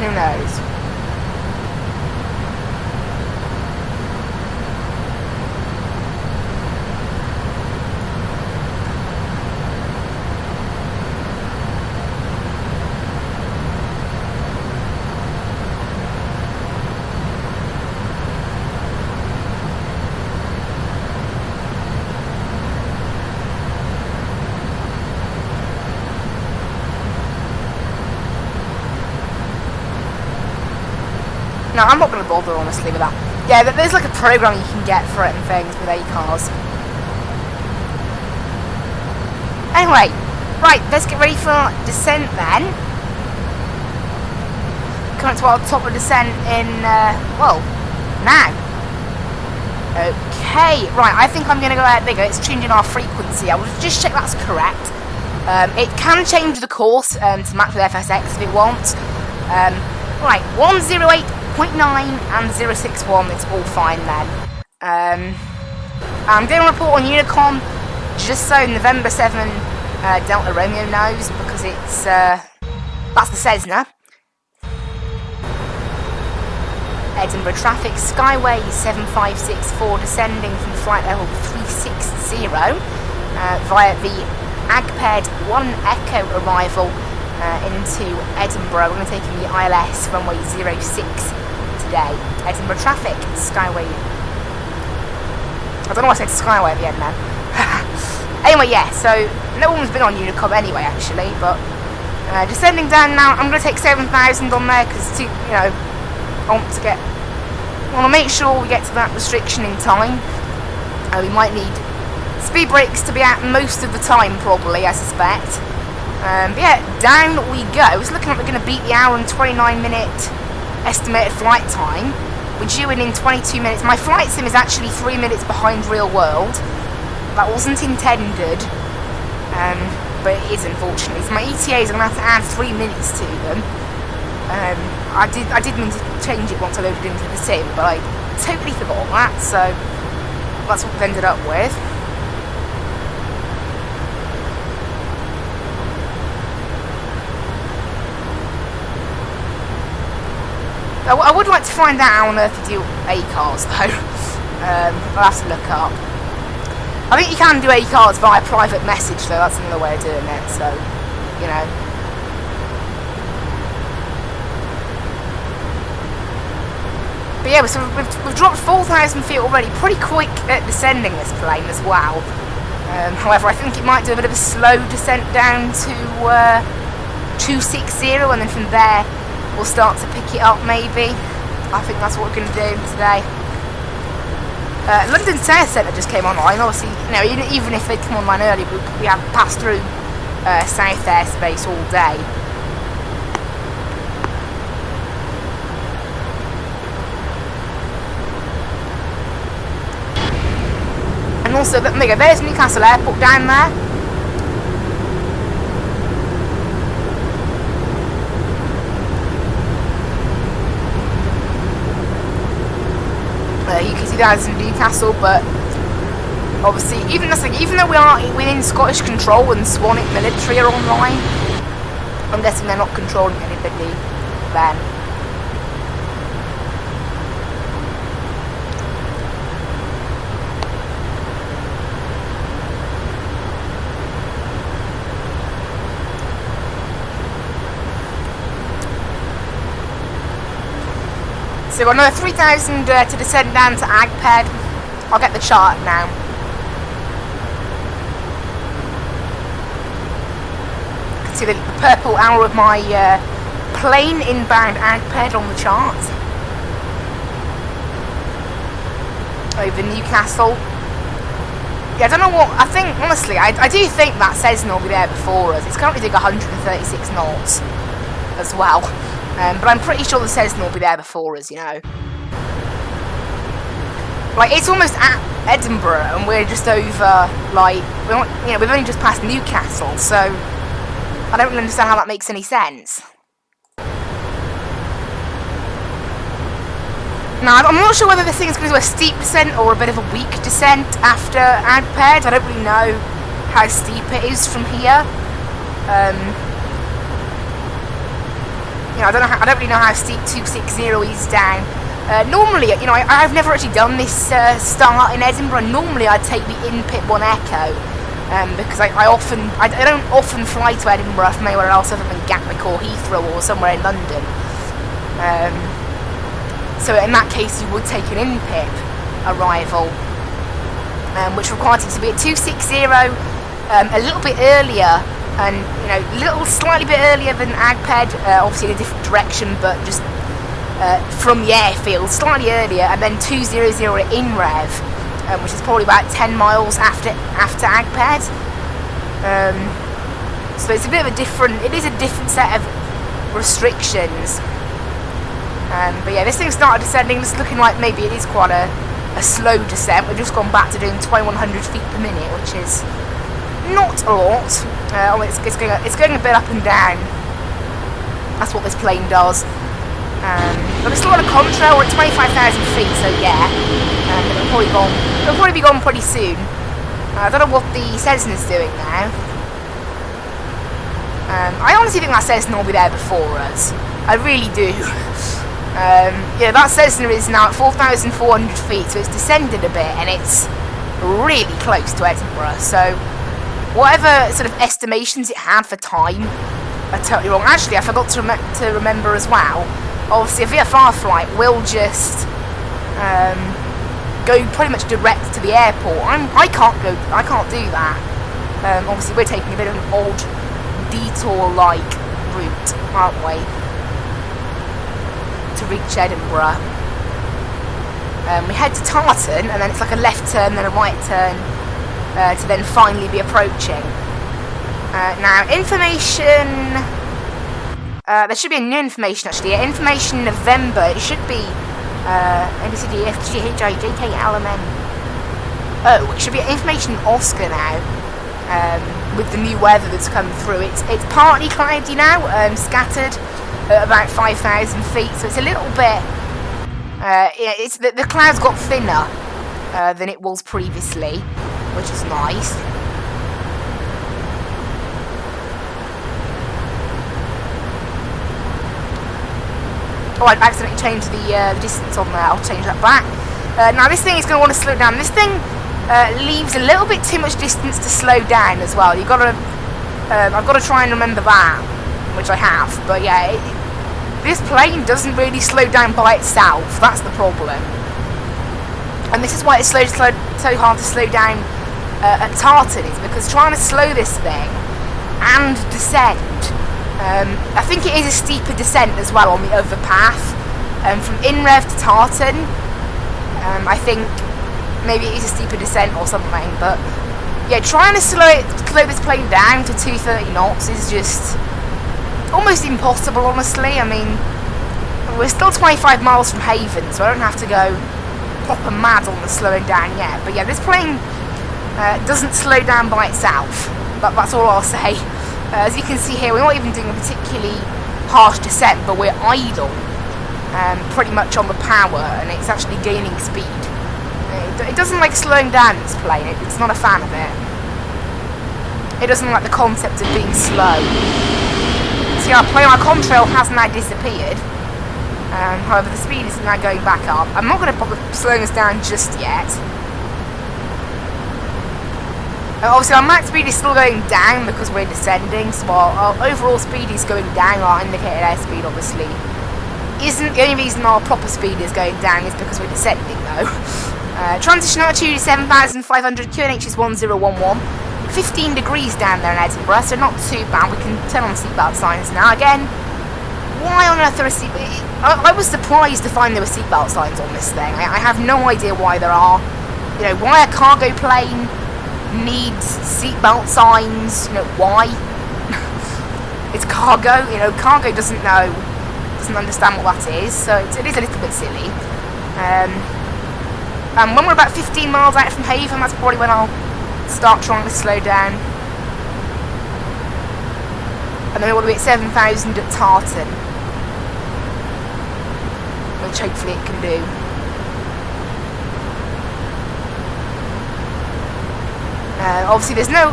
Who knows? No, I'm not going to bother, honestly, with that. Yeah, there's like a program you can get for it and things with A-cars. Anyway, right, let's get ready for descent then. Coming to our top of descent in, well, now. Okay, right, I think I'm going to go ahead bigger. It's changing our frequency. I will just check that's correct. It can change the course to match with FSX if it wants. Right, 108.9 and 061, it's all fine then. I'm doing a report on Unicom just so November 7 Delta Romeo knows, because it's that's the Cessna. Edinburgh traffic, Skyway 7564 descending from flight level 360 via the Agped 1 Echo arrival into Edinburgh. We're going to take in the ILS runway 06 today. Edinburgh traffic, Skyway. I don't know why I said Skyway at the end then. Anyway, yeah, so no one's been on Unicom anyway, actually, but descending down now. I'm going to take 7,000 on there because, you know, I want to make sure we get to that restriction in time. We might need speed brakes to be out most of the time, probably, I suspect. But yeah, down we go. It's looking like we're going to beat the hour and 29-minute estimated flight time. We're due in 22 minutes. My flight sim is actually 3 minutes behind real world. That wasn't intended, but it is, unfortunately. So my ETAs, I'm going to have to add 3 minutes to them. I did mean to change it once I loaded into the sim, but I totally forgot that, so that's what we've ended up with. I would like to find out how on earth you do A-cars, though. I'll have to look up. I think you can do A-cars via private message, though. That's another way of doing it, so, you know. But yeah, so we've dropped 4,000 feet already. Pretty quick at descending this plane as well. However, I think it might do a bit of a slow descent down to 260, and then from there we'll start to pick it up, maybe. I think that's what we're going to do today. London South Centre just came online. Obviously, you know, even if they'd come online early, we have passed through South airspace all day. And also, there's Newcastle Airport down there. You can see that as in Newcastle, but obviously, even though we are within Scottish control and Swanwick military are online, I'm guessing they're not controlling anybody then. So we've got another 3,000 to descend down to Agped. I'll get the chart now. You can see the purple arrow of my plane inbound Agped on the chart. Over Newcastle. Yeah, I don't know what, I think, honestly, I do think that Cessna will be there before us. It's currently doing 136 knots as well. But I'm pretty sure the Cessna will be there before us, you know. Like, it's almost at Edinburgh, and we're just over, like, we've only just passed Newcastle, so I don't really understand how that makes any sense. Now, I'm not sure whether this thing is going to do a steep descent or a bit of a weak descent after Agped. I don't really know how steep it is from here. You know, I don't really know how steep 260 is down. Normally, you know, I've never actually done this start in Edinburgh. Normally, I'd take the in-pit 1 Echo, because I don't often fly to Edinburgh from anywhere else other than Gatwick or Heathrow or somewhere in London. So in that case, you would take an in-pit arrival, which required it to be at 260, a little bit earlier. And, you know, slightly bit earlier than Agped, obviously in a different direction, but just from the airfield, slightly earlier, and then 200 in rev, which is probably about 10 miles after Agped. So it's a bit of a different, it is a different set of restrictions. But yeah, this thing started descending. It's looking like maybe it is quite a slow descent. We've just gone back to doing 2,100 feet per minute, which is not a lot. It's going a bit up and down. That's what this plane does. But it's still on a contrail. We're at 25,000 feet, so yeah. It'll probably be gone pretty soon. I don't know what the Cessna's doing now. I honestly think that Cessna will be there before us. I really do. Yeah, that Cessna is now at 4,400 feet, so it's descended a bit, and it's really close to Edinburgh. So whatever sort of estimations it had for time are totally wrong. Actually, I forgot to remember as well. Obviously, a VFR flight will just go pretty much direct to the airport. I can't do that. Obviously, we're taking a bit of an odd detour-like route, aren't we, to reach Edinburgh. We head to Tartan, and then it's like a left turn, then a right turn, to then finally be approaching. Now, information... there should be a new information, actually. Yeah, information November. It should be... ABCD, F, G, H, I, J, K, L, M, N. Oh, it should be information Oscar now. With the new weather that's come through. It's partly cloudy now, scattered at about 5,000 feet, so it's a little bit... yeah, it's the clouds got thinner than it was previously, which is nice. Oh, I accidentally changed the distance on there. I'll change that back. Now this thing is going to want to slow down. This thing leaves a little bit too much distance to slow down as well. You've got to, I've got to try and remember that, which I have. But yeah, this plane doesn't really slow down by itself. That's the problem. And this is why it's so hard to slow down at Tartan, is because trying to slow this thing and descend. I think it is a steeper descent as well on the other path. From InRev to Tartan, I think maybe it is a steeper descent or something. But yeah, trying to slow this plane down to 230 knots is just almost impossible, honestly. I mean, we're still 25 miles from Haven, so I don't have to go proper mad on the slowing down yet. But yeah, this plane doesn't slow down by itself. That's all I'll say. As you can see here, we're not even doing a particularly harsh descent, but we're idle pretty much on the power, and it's actually gaining speed. It doesn't like slowing down, this plane. It's not a fan of it. It doesn't like the concept of being slow. See, our contrail has now disappeared. However, the speed is now going back up. I'm not going to bother slowing us down just yet. Obviously, our max speed is still going down because we're descending, so our overall speed is going down. Our indicated airspeed, obviously, isn't. The only reason our proper speed is going down is because we're descending, though. Transition altitude is 7,500, QNH is 1011. 15 degrees down there in Edinburgh, so not too bad. We can turn on seatbelt signs now. Again, why on earth are there seatbelt? I was surprised to find there were seatbelt signs on this thing. I have no idea why there are. You know, why a cargo plane needs seatbelt signs, you know, why? It's cargo, you know, cargo doesn't understand what that is, so it is a little bit silly. And when we're about 15 miles out from Haven, that's probably when I'll start trying to slow down. And then we want to be at 7,000 at Tartan, which hopefully it can do. Obviously, there's no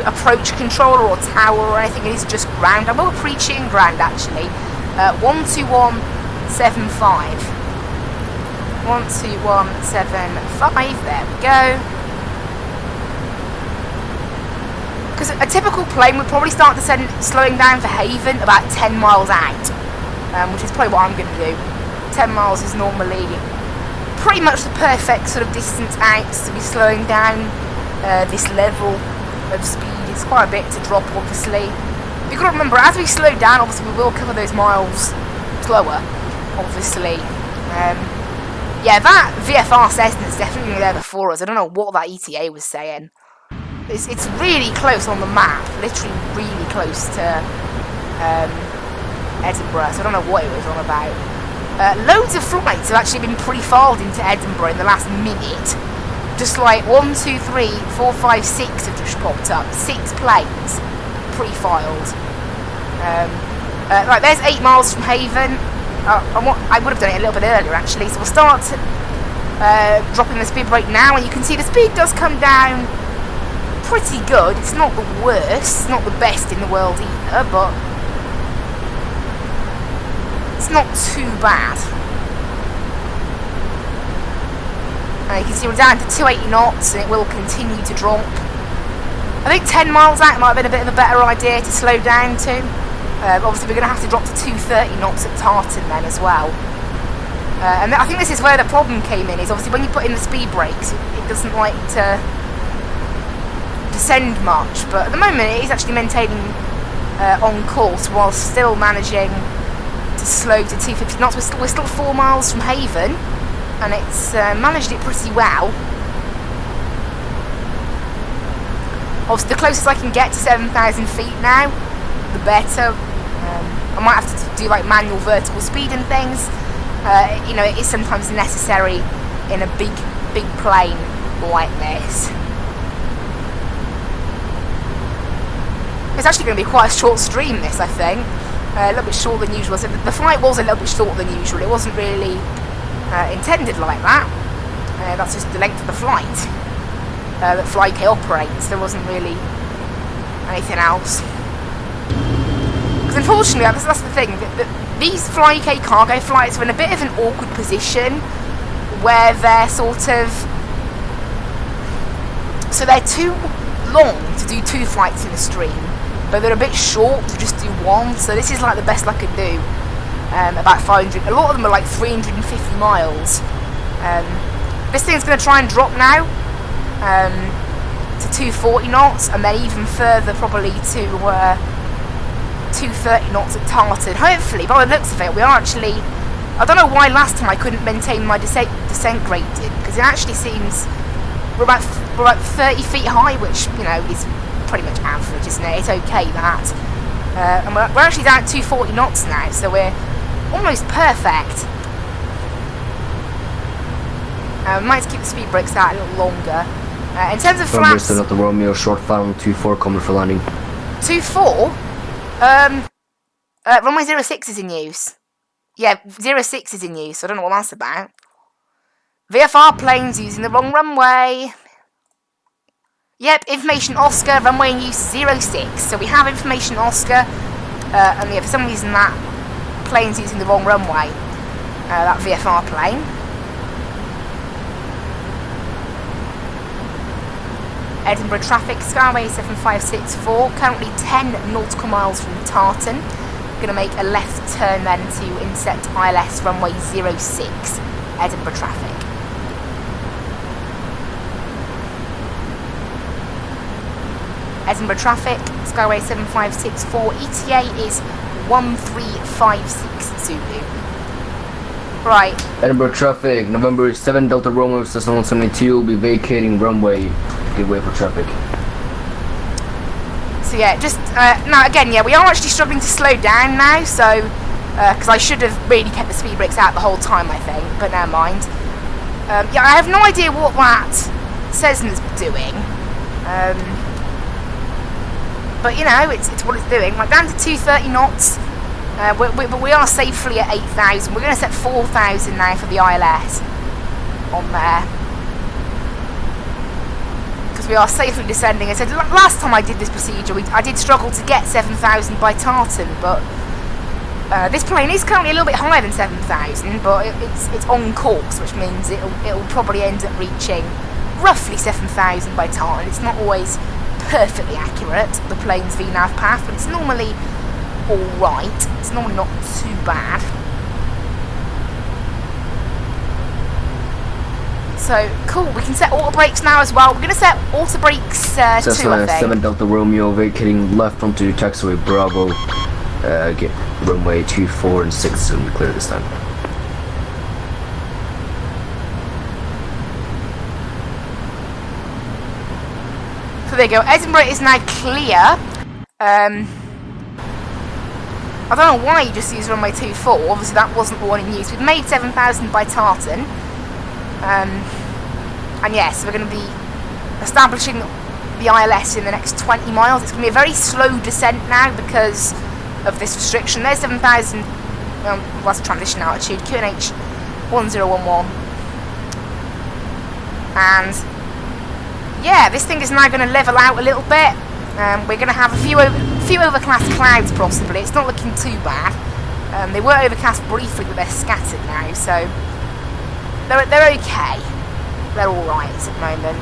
approach controller or tower or anything. It is just ground. I will pre-tune ground actually. 12175. 12175. There we go. Because a typical plane would probably start slowing down for Haven about 10 miles out, which is probably what I'm going to do. 10 miles is normally pretty much the perfect sort of distance out to be slowing down this level of speed. It's quite a bit to drop, obviously. You've got to remember, as we slow down, obviously we will cover those miles slower, obviously. Yeah, that VFR Cessna's definitely there before us. I don't know what that ETA was saying. It's really close on the map, literally really close to Edinburgh, so I don't know what it was on about. Loads of flights have actually been pre-filed into Edinburgh in the last minute. Just like 1, 2, 3, 4, 5, 6 have just popped up. 6 planes pre-filed. Right, there's 8 miles from Haven. I would have done it a little bit earlier actually, so we'll start dropping the speed brake now, and you can see the speed does come down pretty good. It's not the worst, it's not the best in the world either, but it's not too bad. You can see we're down to 280 knots, and it will continue to drop. I think 10 miles out might have been a bit of a better idea to slow down to. Obviously, we're going to have to drop to 230 knots at Tartan then as well. And I think this is where the problem came in, is obviously when you put in the speed brakes, it doesn't like to descend much. But at the moment, it is actually maintaining on course while still managing to slow to 250 knots. We're still 4 miles from Haven, and it's managed it pretty well. Obviously, the closest I can get to 7,000 feet now, the better. I might have to do like manual vertical speed and things. You know, it is sometimes necessary in a big plane like this. It's actually going to be quite a short stream, this, I think. A little bit shorter than usual. So the flight was a little bit shorter than usual. It wasn't really intended like that. That's just the length of the flight that FlyK operates. There wasn't really anything else. Because unfortunately, that's the thing. These FlyK cargo flights are in a bit of an awkward position where they're sort of... So they're too long to do 2 flights in a stream, but they're a bit short to just do 1. So this is like the best I could do. About 500. A lot of them are like 350 miles. This thing's going to try and drop now to 240 knots, and then even further probably to 230 knots at Tartan. Hopefully, by the looks of it, we are actually... I don't know why last time I couldn't maintain my descent gradient, because it actually seems we're about 30 feet high, which, you know, is pretty much average, isn't it? It's okay, that. And we're actually down at 240 knots now, so we're almost perfect. We might keep the speed brakes out a little longer. In terms of flaps... Still at the Romeo, short final, 2-4 coming for landing. 2-4? Runway 06 is in use. Yeah, 06 is in use, so I don't know what that's about. VFR planes using the wrong runway. Yep, information Oscar, runway in use 06. So we have information Oscar, and yeah, for some reason that plane's using the wrong runway. That VFR plane. Edinburgh traffic, Skyway 7564, currently 10 nautical miles from Tartan. Going to make a left turn then to intercept ILS runway 06, Edinburgh traffic. Edinburgh traffic, Skyway 7564, ETA is 1356 Zulu. Right. Edinburgh traffic, November 7 Delta Romeo, Cessna 172 will be vacating runway. Give way for traffic. So yeah, just now again, yeah, we are actually struggling to slow down now. So because I should have really kept the speed brakes out the whole time, I think, but never mind. Yeah, I have no idea what that Cessna's doing. But you know, it's what it's doing. Like down to 230 knots. But we are safely at 8,000. We're going to set 4,000 now for the ILS on there. Because we are safely descending. I said last time I did this procedure, I did struggle to get 7,000 by Tartan, but this plane is currently a little bit higher than 7,000, but it's on course, which means it'll probably end up reaching roughly 7,000 by Tartan. It's not always perfectly accurate, the plane's VNAV path, but it's normally alright. It's normally not too bad. So, cool, we can set auto brakes now as well. We're going to set auto brakes 2, I think. 7 Delta Romeo vacating left onto taxiway Bravo. Get runway 24 and 6 is going to be clear this time. So there you go, Edinburgh is now clear. I don't know why you just used runway 24, obviously that wasn't the one in use. We've made 7,000 by Tartan. And yes, we're going to be establishing the ILS in the next 20 miles. It's going to be a very slow descent now because of this restriction. There's 7,000, that's transition altitude, QNH 1011. And yeah, this thing is now going to level out a little bit. We're going to have a few overcast clouds possibly. It's not looking too bad. They were overcast briefly, but they're scattered now, so they're okay. They're all right at the moment.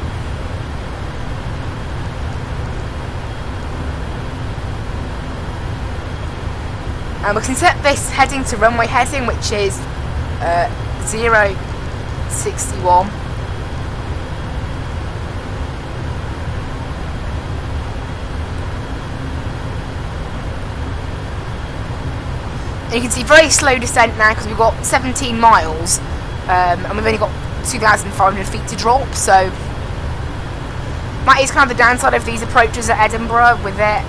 We can set this heading to runway heading, which is 061. You can see very slow descent now because we've got 17 miles and we've only got 2,500 feet to drop, so That is kind of the downside of these approaches at Edinburgh with their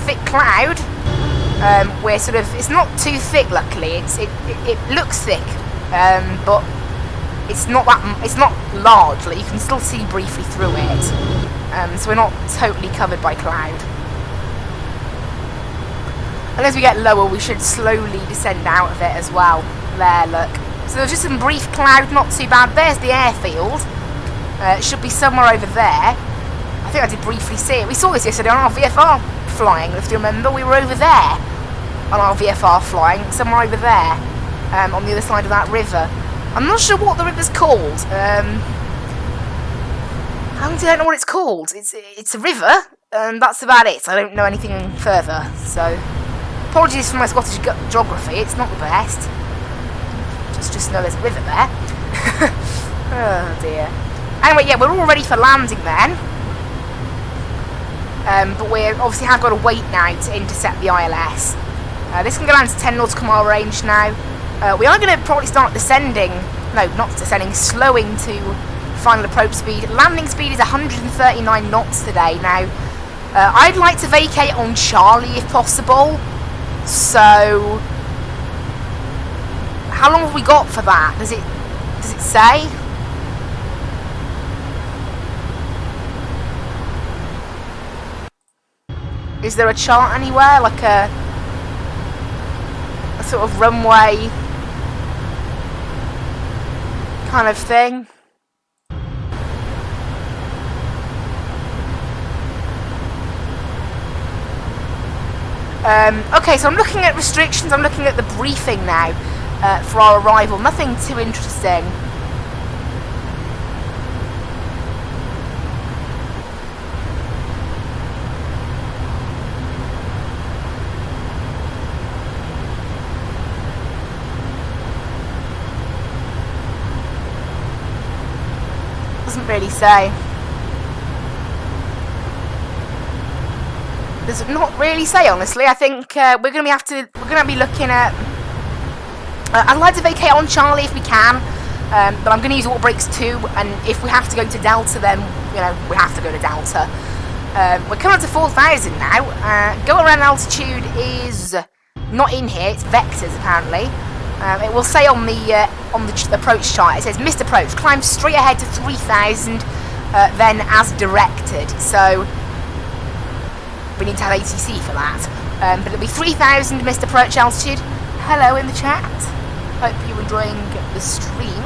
thick cloud. We're sort of, it's not too thick, luckily. It looks thick, but it's not large. Like, you can still see briefly through it. So we're not totally covered by cloud. And as we get lower, we should slowly descend out of it as well. There, look. So there's just some brief cloud, not too bad. There's the airfield. It should be somewhere over there. I think I did briefly see it. We saw this yesterday on our VFR flying, if you remember. We were over there on our VFR flying, somewhere over there, on the other side of that river. I'm not sure what the river's called. I don't know what it's called. It's a river, and that's about it. I don't know anything further, so apologies for my Scottish geography. It's not the best. Just know there's a river there. Oh dear. Anyway, yeah, we're all ready for landing then. But we obviously have got to wait now to intercept the ILS. This can go down to 10 nautical mile range now. We are going to probably start descending. No, not descending, slowing to final approach speed. Landing speed is 139 knots today. Now, I'd like to vacate on Charlie if possible. So, how long have we got for that? Does it say? Is there a chart anywhere, like a sort of runway kind of thing? Okay, so I'm looking at restrictions. I'm looking at the briefing now for our arrival. Nothing too interesting. Doesn't really say. Does it not really say, honestly? I think we're gonna be looking at. I'd like to vacate on Charlie if we can, but I'm gonna use auto brakes too. And if we have to go to Delta, then we have to go to Delta. We're coming up to 4,000 now. Go around altitude is not in here. It's vectors apparently. It will say on the approach chart. It says missed approach. Climb straight ahead to 3,000, then as directed. So. We need to have ATC for that. But it'll be 3,000 missed approach altitude. Hello in the chat. Hope you're enjoying the stream.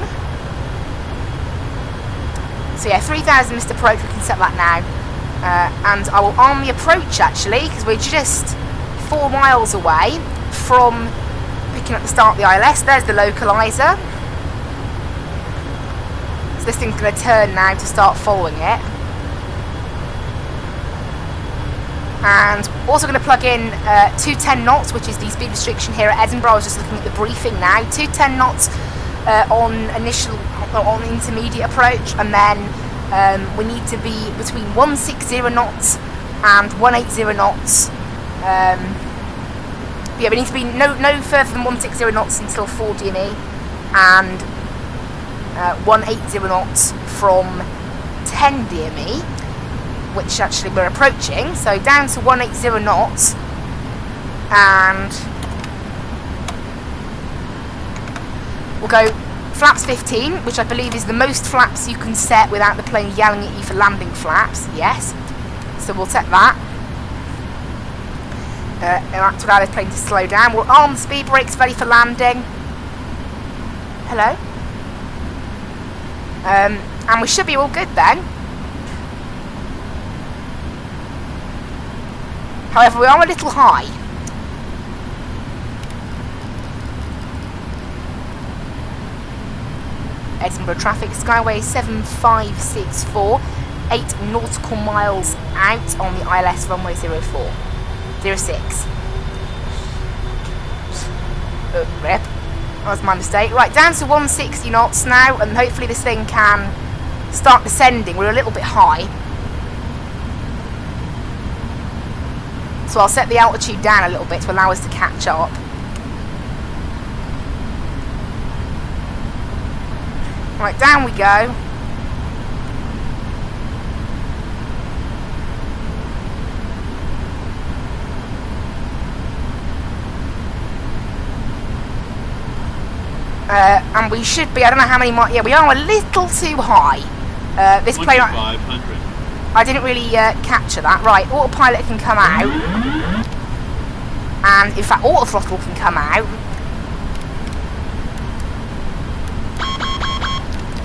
So yeah, 3,000 missed approach. We can set that now. And I will arm the approach actually, because we're just 4 miles away from picking up the start of the ILS. There's the localizer. So this thing's going to turn now to start following it. And also going to plug in 210 knots, which is the speed restriction here at Edinburgh. I was just looking at the briefing now. 210 knots on intermediate approach, and then we need to be between 160 knots and 180 knots. Yeah, we need to be no further than 160 knots until 4 DME, and 180 knots from 10 DME. Which actually we're approaching, so down to 180 knots, and we'll go flaps 15, which I believe is the most flaps you can set without the plane yelling at you for landing flaps. Yes, so we'll set that. That will allow this plane to slow down. We'll arm the speed brakes ready for landing. Hello. And we should be all good then. However, we are a little high. Edinburgh traffic, Skyway 7564, 8 nautical miles out on the ILS runway 06. Rip. That was my mistake. Right, down to 160 knots now, and hopefully this thing can start descending. We're a little bit high. So I'll set the altitude down a little bit to allow us to catch up. Right, down we go. And we should be, I don't know how many miles, yeah, we are a little too high. This plane, 2500. I didn't really capture that. Right, autopilot can come out. And in fact, auto throttle can come out.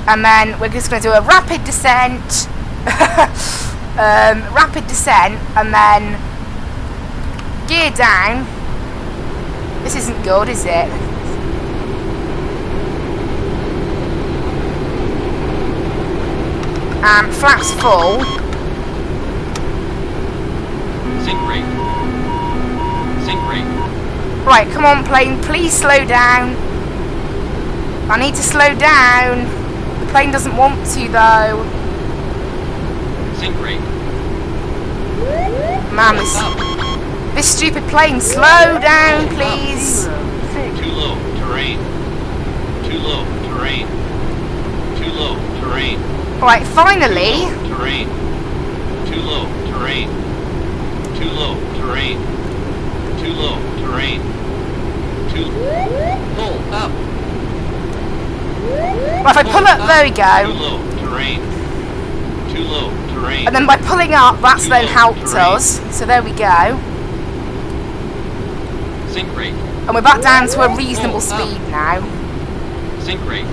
And then we're just going to do a rapid descent. Rapid descent, and then gear down. This isn't good, is it? And flaps full. Sync rate. Sync rate. Right, come on plane, please slow down. I need to slow down. The plane doesn't want to though. Sync rate. Man, this stupid plane, slow down please. Too low terrain. Too low terrain. Too low terrain. Right, finally. Terrain. Too low terrain. Too low terrain. Too low terrain. Too pull up. Right, if I pull up, there we Too go. low terrain. Too low terrain. And then by pulling up, that's then helped us. So there we go. Sync rate. And we're back down to a reasonable speed now. Sync rate.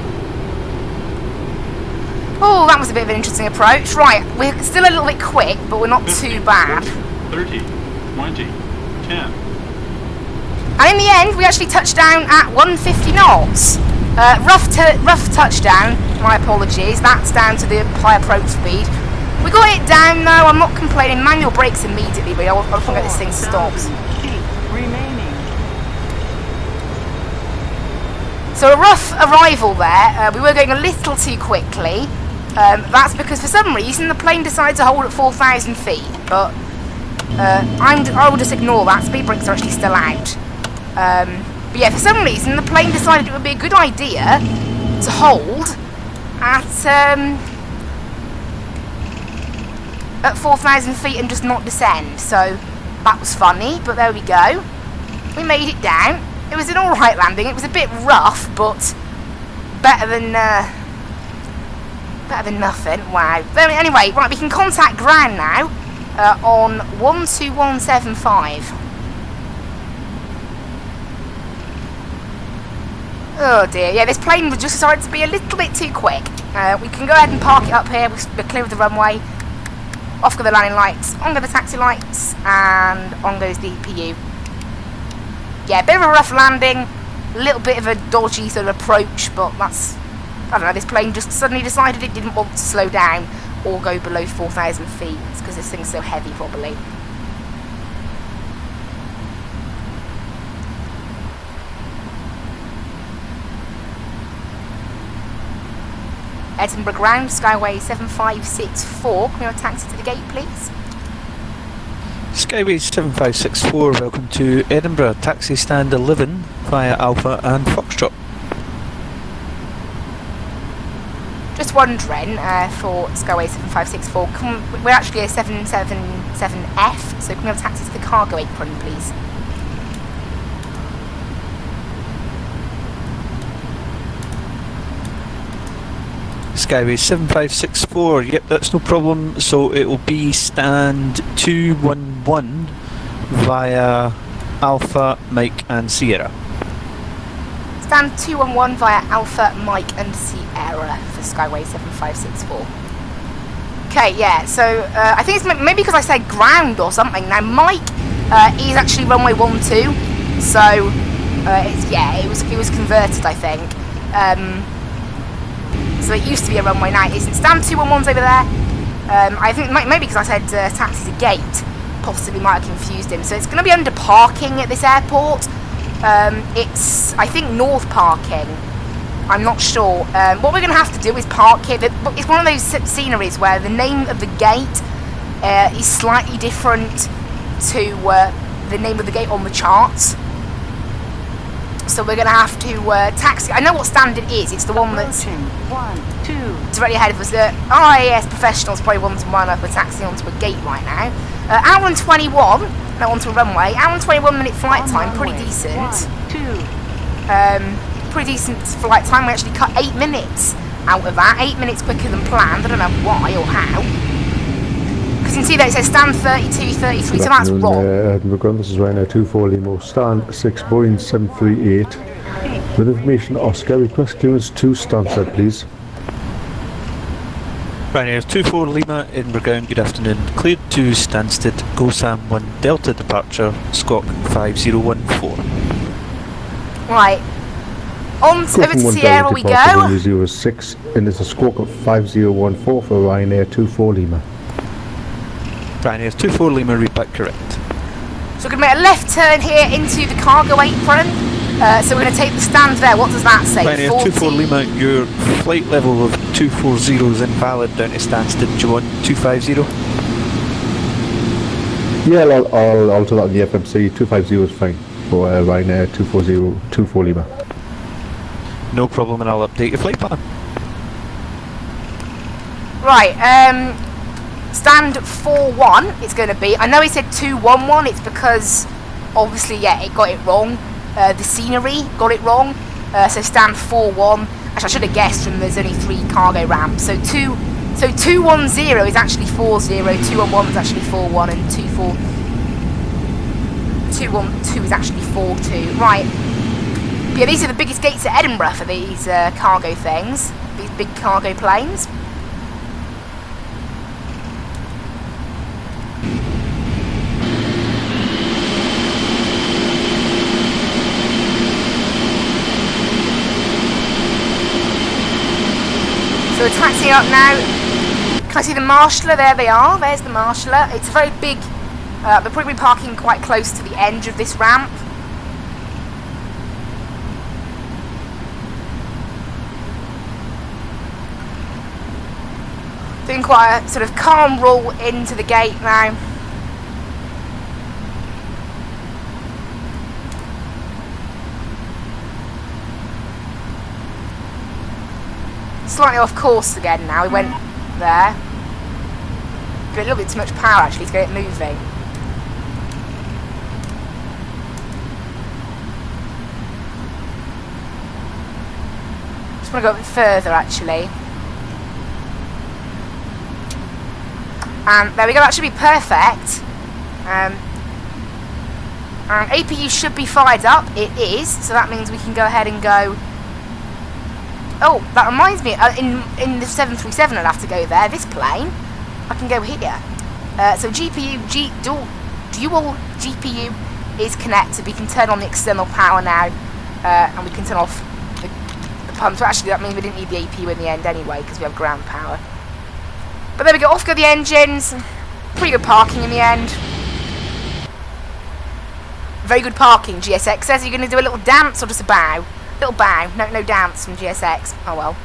Oh, that was a bit of an interesting approach. Right, we're still a little bit quick, but we're not too bad. 30, 20, 10. And in the end, we actually touched down at 150 knots. Rough touchdown, my apologies. That's down to the high approach speed. We got it down though, I'm not complaining. Manual brakes immediately, but I want to get this thing stopped. So a rough arrival there. We were going a little too quickly. That's because for some reason the plane decided to hold at 4,000 feet. But I will just ignore that. Speed brakes are actually still out. But yeah, for some reason the plane decided it would be a good idea to hold at 4,000 feet and just not descend. So that was funny, but there we go. We made it down. It was an alright landing. It was a bit rough, but better than nothing. Wow. Anyway, right, we can contact ground now on 12175. Oh dear, yeah, this plane was just decided to be a little bit too quick. We can go ahead and park it up here. We're clear of the runway. Off go the landing lights, on go the taxi lights, and on goes the PU. Yeah, bit of a rough landing, a little bit of a dodgy sort of approach, but that's, I don't know, this plane just suddenly decided it didn't want to slow down or go below 4,000 feet. It's because this thing's so heavy, probably. Edinburgh ground, Skyway 7564. Can we have a taxi to the gate, please? Skyway 7564, welcome to Edinburgh, taxi stand 11 via Alpha and Foxtrot. Just wondering, for Skyway 7564, we're actually a 777F, so can we have a taxi to the cargo apron, please? Skyway 7564, yep, that's no problem. So it will be stand 211 via Alpha, Mike and Sierra. Stand 211 via Alpha, Mike and Sierra for Skyway 7564. Okay, yeah, so I think it's maybe because I said ground or something. Now Mike is actually runway 12, so it's, yeah, it was converted, I think. So it used to be a runway, now it isn't. Stand 211's over there. I think maybe because I said taxi to gate, possibly might have confused him. So it's going to be under parking at this airport. It's, I think, north parking. I'm not sure. What we're going to have to do is park here. It's one of those sceneries where the name of the gate is slightly different to the name of the gate on the charts. So we're going to have to taxi. I know what stand it is. It's the one that's directly ahead of us. RAS professionals probably want to run up a taxi onto a gate right now. Hour and 21, no, onto a runway. Hour and 21 minute flight time, pretty decent. pretty decent flight time. We actually cut 8 minutes out of that. 8 minutes quicker than planned. I don't know why or how. Because you can see that it says stand 32, 33, so that's wrong. Edinburgh, this is Ryanair 24 Limo, stand 6 Boeing 738. With information Oscar, request clearance to Stansted, please. Ryanair 24 Lima, Edinburgh ground, good afternoon. Cleared to Stansted, Go Sam 1 Delta departure, Squawk 5014. Right. On over to Sierra we go. 06, and it's a Squawk of 5014 for Ryanair 24 Lima. Ryanair 24 Lima, read back correct. So we're going to make a left turn here into the cargo apron. So we're going to take the stand there. What does that say? Ryanair 24 Lima, your flight level of 240 is invalid down to Stansted. Do you want 250? Yeah, I'll alter that in the FMC. 250 is fine for Ryanair 24 Lima. No problem, and I'll update your flight plan. Right, stand 41 it's going to be. I know he said 211, it's because obviously, yeah, it got it wrong. The scenery got it wrong. So stand 41. Actually, I should have guessed from there's only 3 cargo ramps. So 210 is actually 40, 211 is actually 41, and 212 is actually 42. Right. But yeah, these are the biggest gates at Edinburgh for these cargo things, these big cargo planes. So we're taxiing up now. Can I see the marshaller? There they are. There's the marshaller. It's a very big... they're probably parking quite close to the edge of this ramp. Doing quite a sort of calm roll into the gate now. Slightly off course again now. We went there. Got a little bit too much power actually to get it moving. Just want to go a bit further actually. And there we go, that should be perfect. And APU should be fired up. It is, so that means we can go ahead and go. Oh, that reminds me, in the 737 I'd have to go there, this plane, I can go here. So dual GPU is connected. We can turn on the external power now, and we can turn off the pumps. So actually that means we didn't need the APU in the end anyway, because we have ground power. But there we go, off go the engines. Pretty good parking in the end. Very good parking, GSX says. Are you going to do a little dance or just a bow? Little bow, no dance from GSX. Oh well.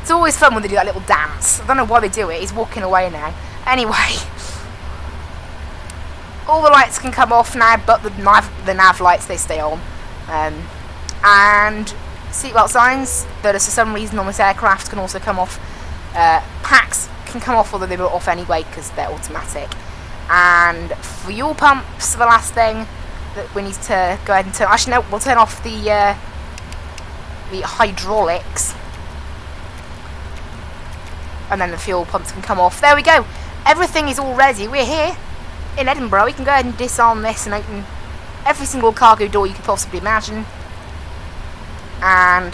It's always fun when they do that little dance. I don't know why they do it. He's walking away now. Anyway. All the lights can come off now, but the nav lights, they stay on. And seatbelt signs that are for some reason on this aircraft can also come off. Packs can come off, although they were off anyway because they're automatic. And fuel pumps are the last thing that we need to go ahead and turn. Actually, no, we'll turn off the hydraulics, and then the fuel pumps can come off. There we go. Everything is all ready. We're here in Edinburgh. We can go ahead and disarm this and open every single cargo door you could possibly imagine, and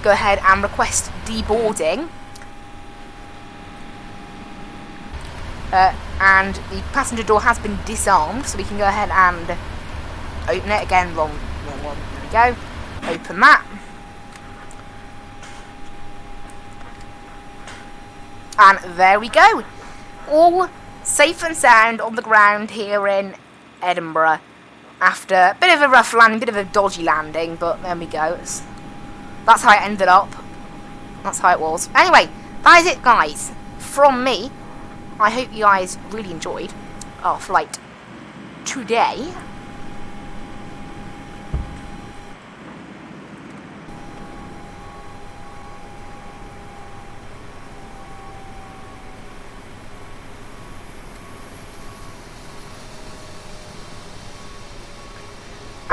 go ahead and request deboarding. And the passenger door has been disarmed, so we can go ahead and open it again. Wrong one. There we go. Open that. And there we go. All safe and sound on the ground here in Edinburgh. After a bit of a rough landing, bit of a dodgy landing, but there we go. That's how it ended up. That's how it was. Anyway, that is it, guys. From me, I hope you guys really enjoyed our flight today.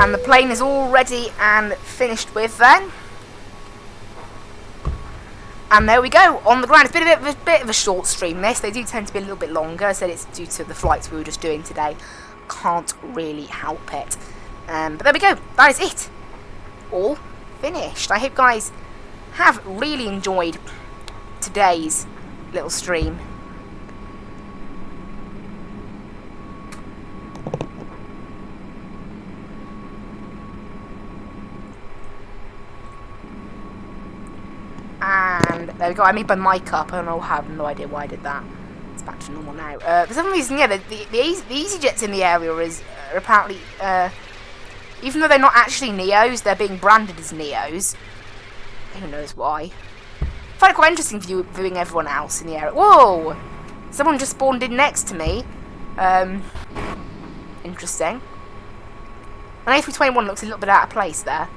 And the plane is all ready and finished with then. And there we go, on the ground. It's been a bit of a short stream, this. They do tend to be a little bit longer. I said it's due to the flights we were just doing today. Can't really help it. But there we go. That is it. All finished. I hope you guys have really enjoyed today's little stream. And there we go. I made my mic up. I don't know. I have no idea why I did that. It's back to normal now. For some reason, yeah, the EasyJets in the area are apparently, even though they're not actually Neos, they're being branded as Neos. Who knows why? I find it quite interesting viewing everyone else in the area. Whoa! Someone just spawned in next to me. Interesting. An A321 looks a little bit out of place there.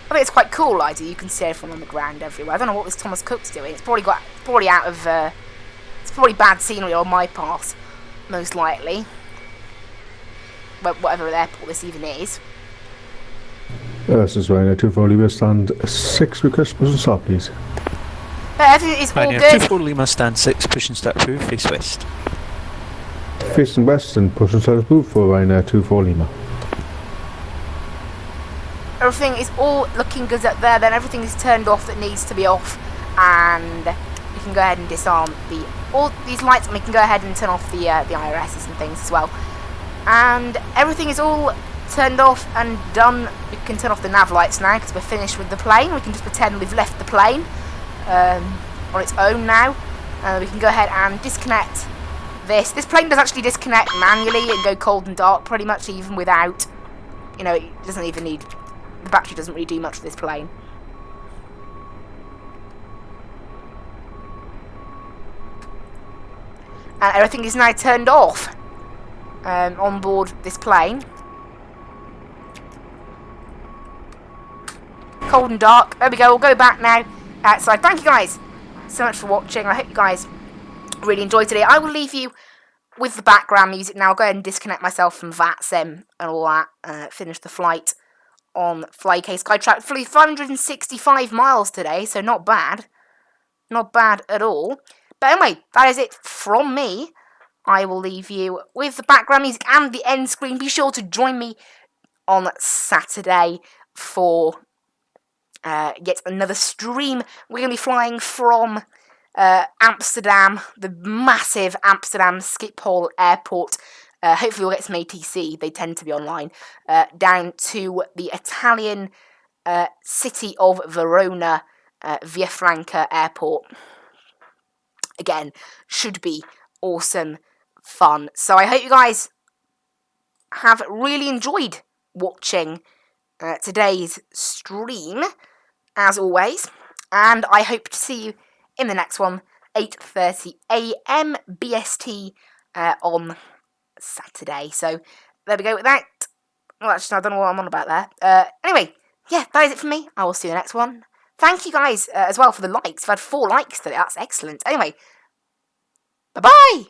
I think it's quite cool idea. You can see everyone on the ground everywhere. I don't know what this Thomas Cook's doing. It's probably out of it's probably bad scenery on my part, most likely. But whatever airport this even is. This is Ryanair 24 Lima stand 6, request push and start please. But everything is all Ryanair good. 24 Lima stand 6, push and start approved, face west. Facing west and push and start approved for Ryanair 24 Lima. Everything is all looking good up there. Then everything is turned off that needs to be off, and we can go ahead and disarm all these lights, and we can go ahead and turn off the IRSs and things as well. And everything is all turned off and done. We can turn off the nav lights now because we're finished with the plane. We can just pretend we've left the plane on its own now. We can go ahead and disconnect this. This plane does actually disconnect manually and go cold and dark pretty much even without, you know, it doesn't even need. The battery doesn't really do much for this plane. And everything is now turned off on board this plane. Cold and dark. There we go. We'll go back now outside. Thank you guys so much for watching. I hope you guys really enjoyed today. I will leave you with the background music now. I'll go ahead and disconnect myself from Vatsim and all that. Finish the flight on Fly-UK Skytrack. Flew 565 miles today, so not bad. Not bad at all. But anyway, that is it from me. I will leave you with the background music and the end screen. Be sure to join me on Saturday for yet another stream. We're going to be flying from Amsterdam, the massive Amsterdam Schiphol Airport. Hopefully we'll get some ATC, they tend to be online, down to the Italian city of Verona, Villafranca Airport. Again, should be awesome fun. So I hope you guys have really enjoyed watching today's stream, as always. And I hope to see you in the next one, 8:30 AM BST on Saturday. So there we go with that. Well, actually, I don't know what I'm on about there. Anyway, yeah, that is it for me. I will see you in the next one. Thank you guys as well for the likes. I've had 4 likes today. That's excellent. Anyway, bye-bye.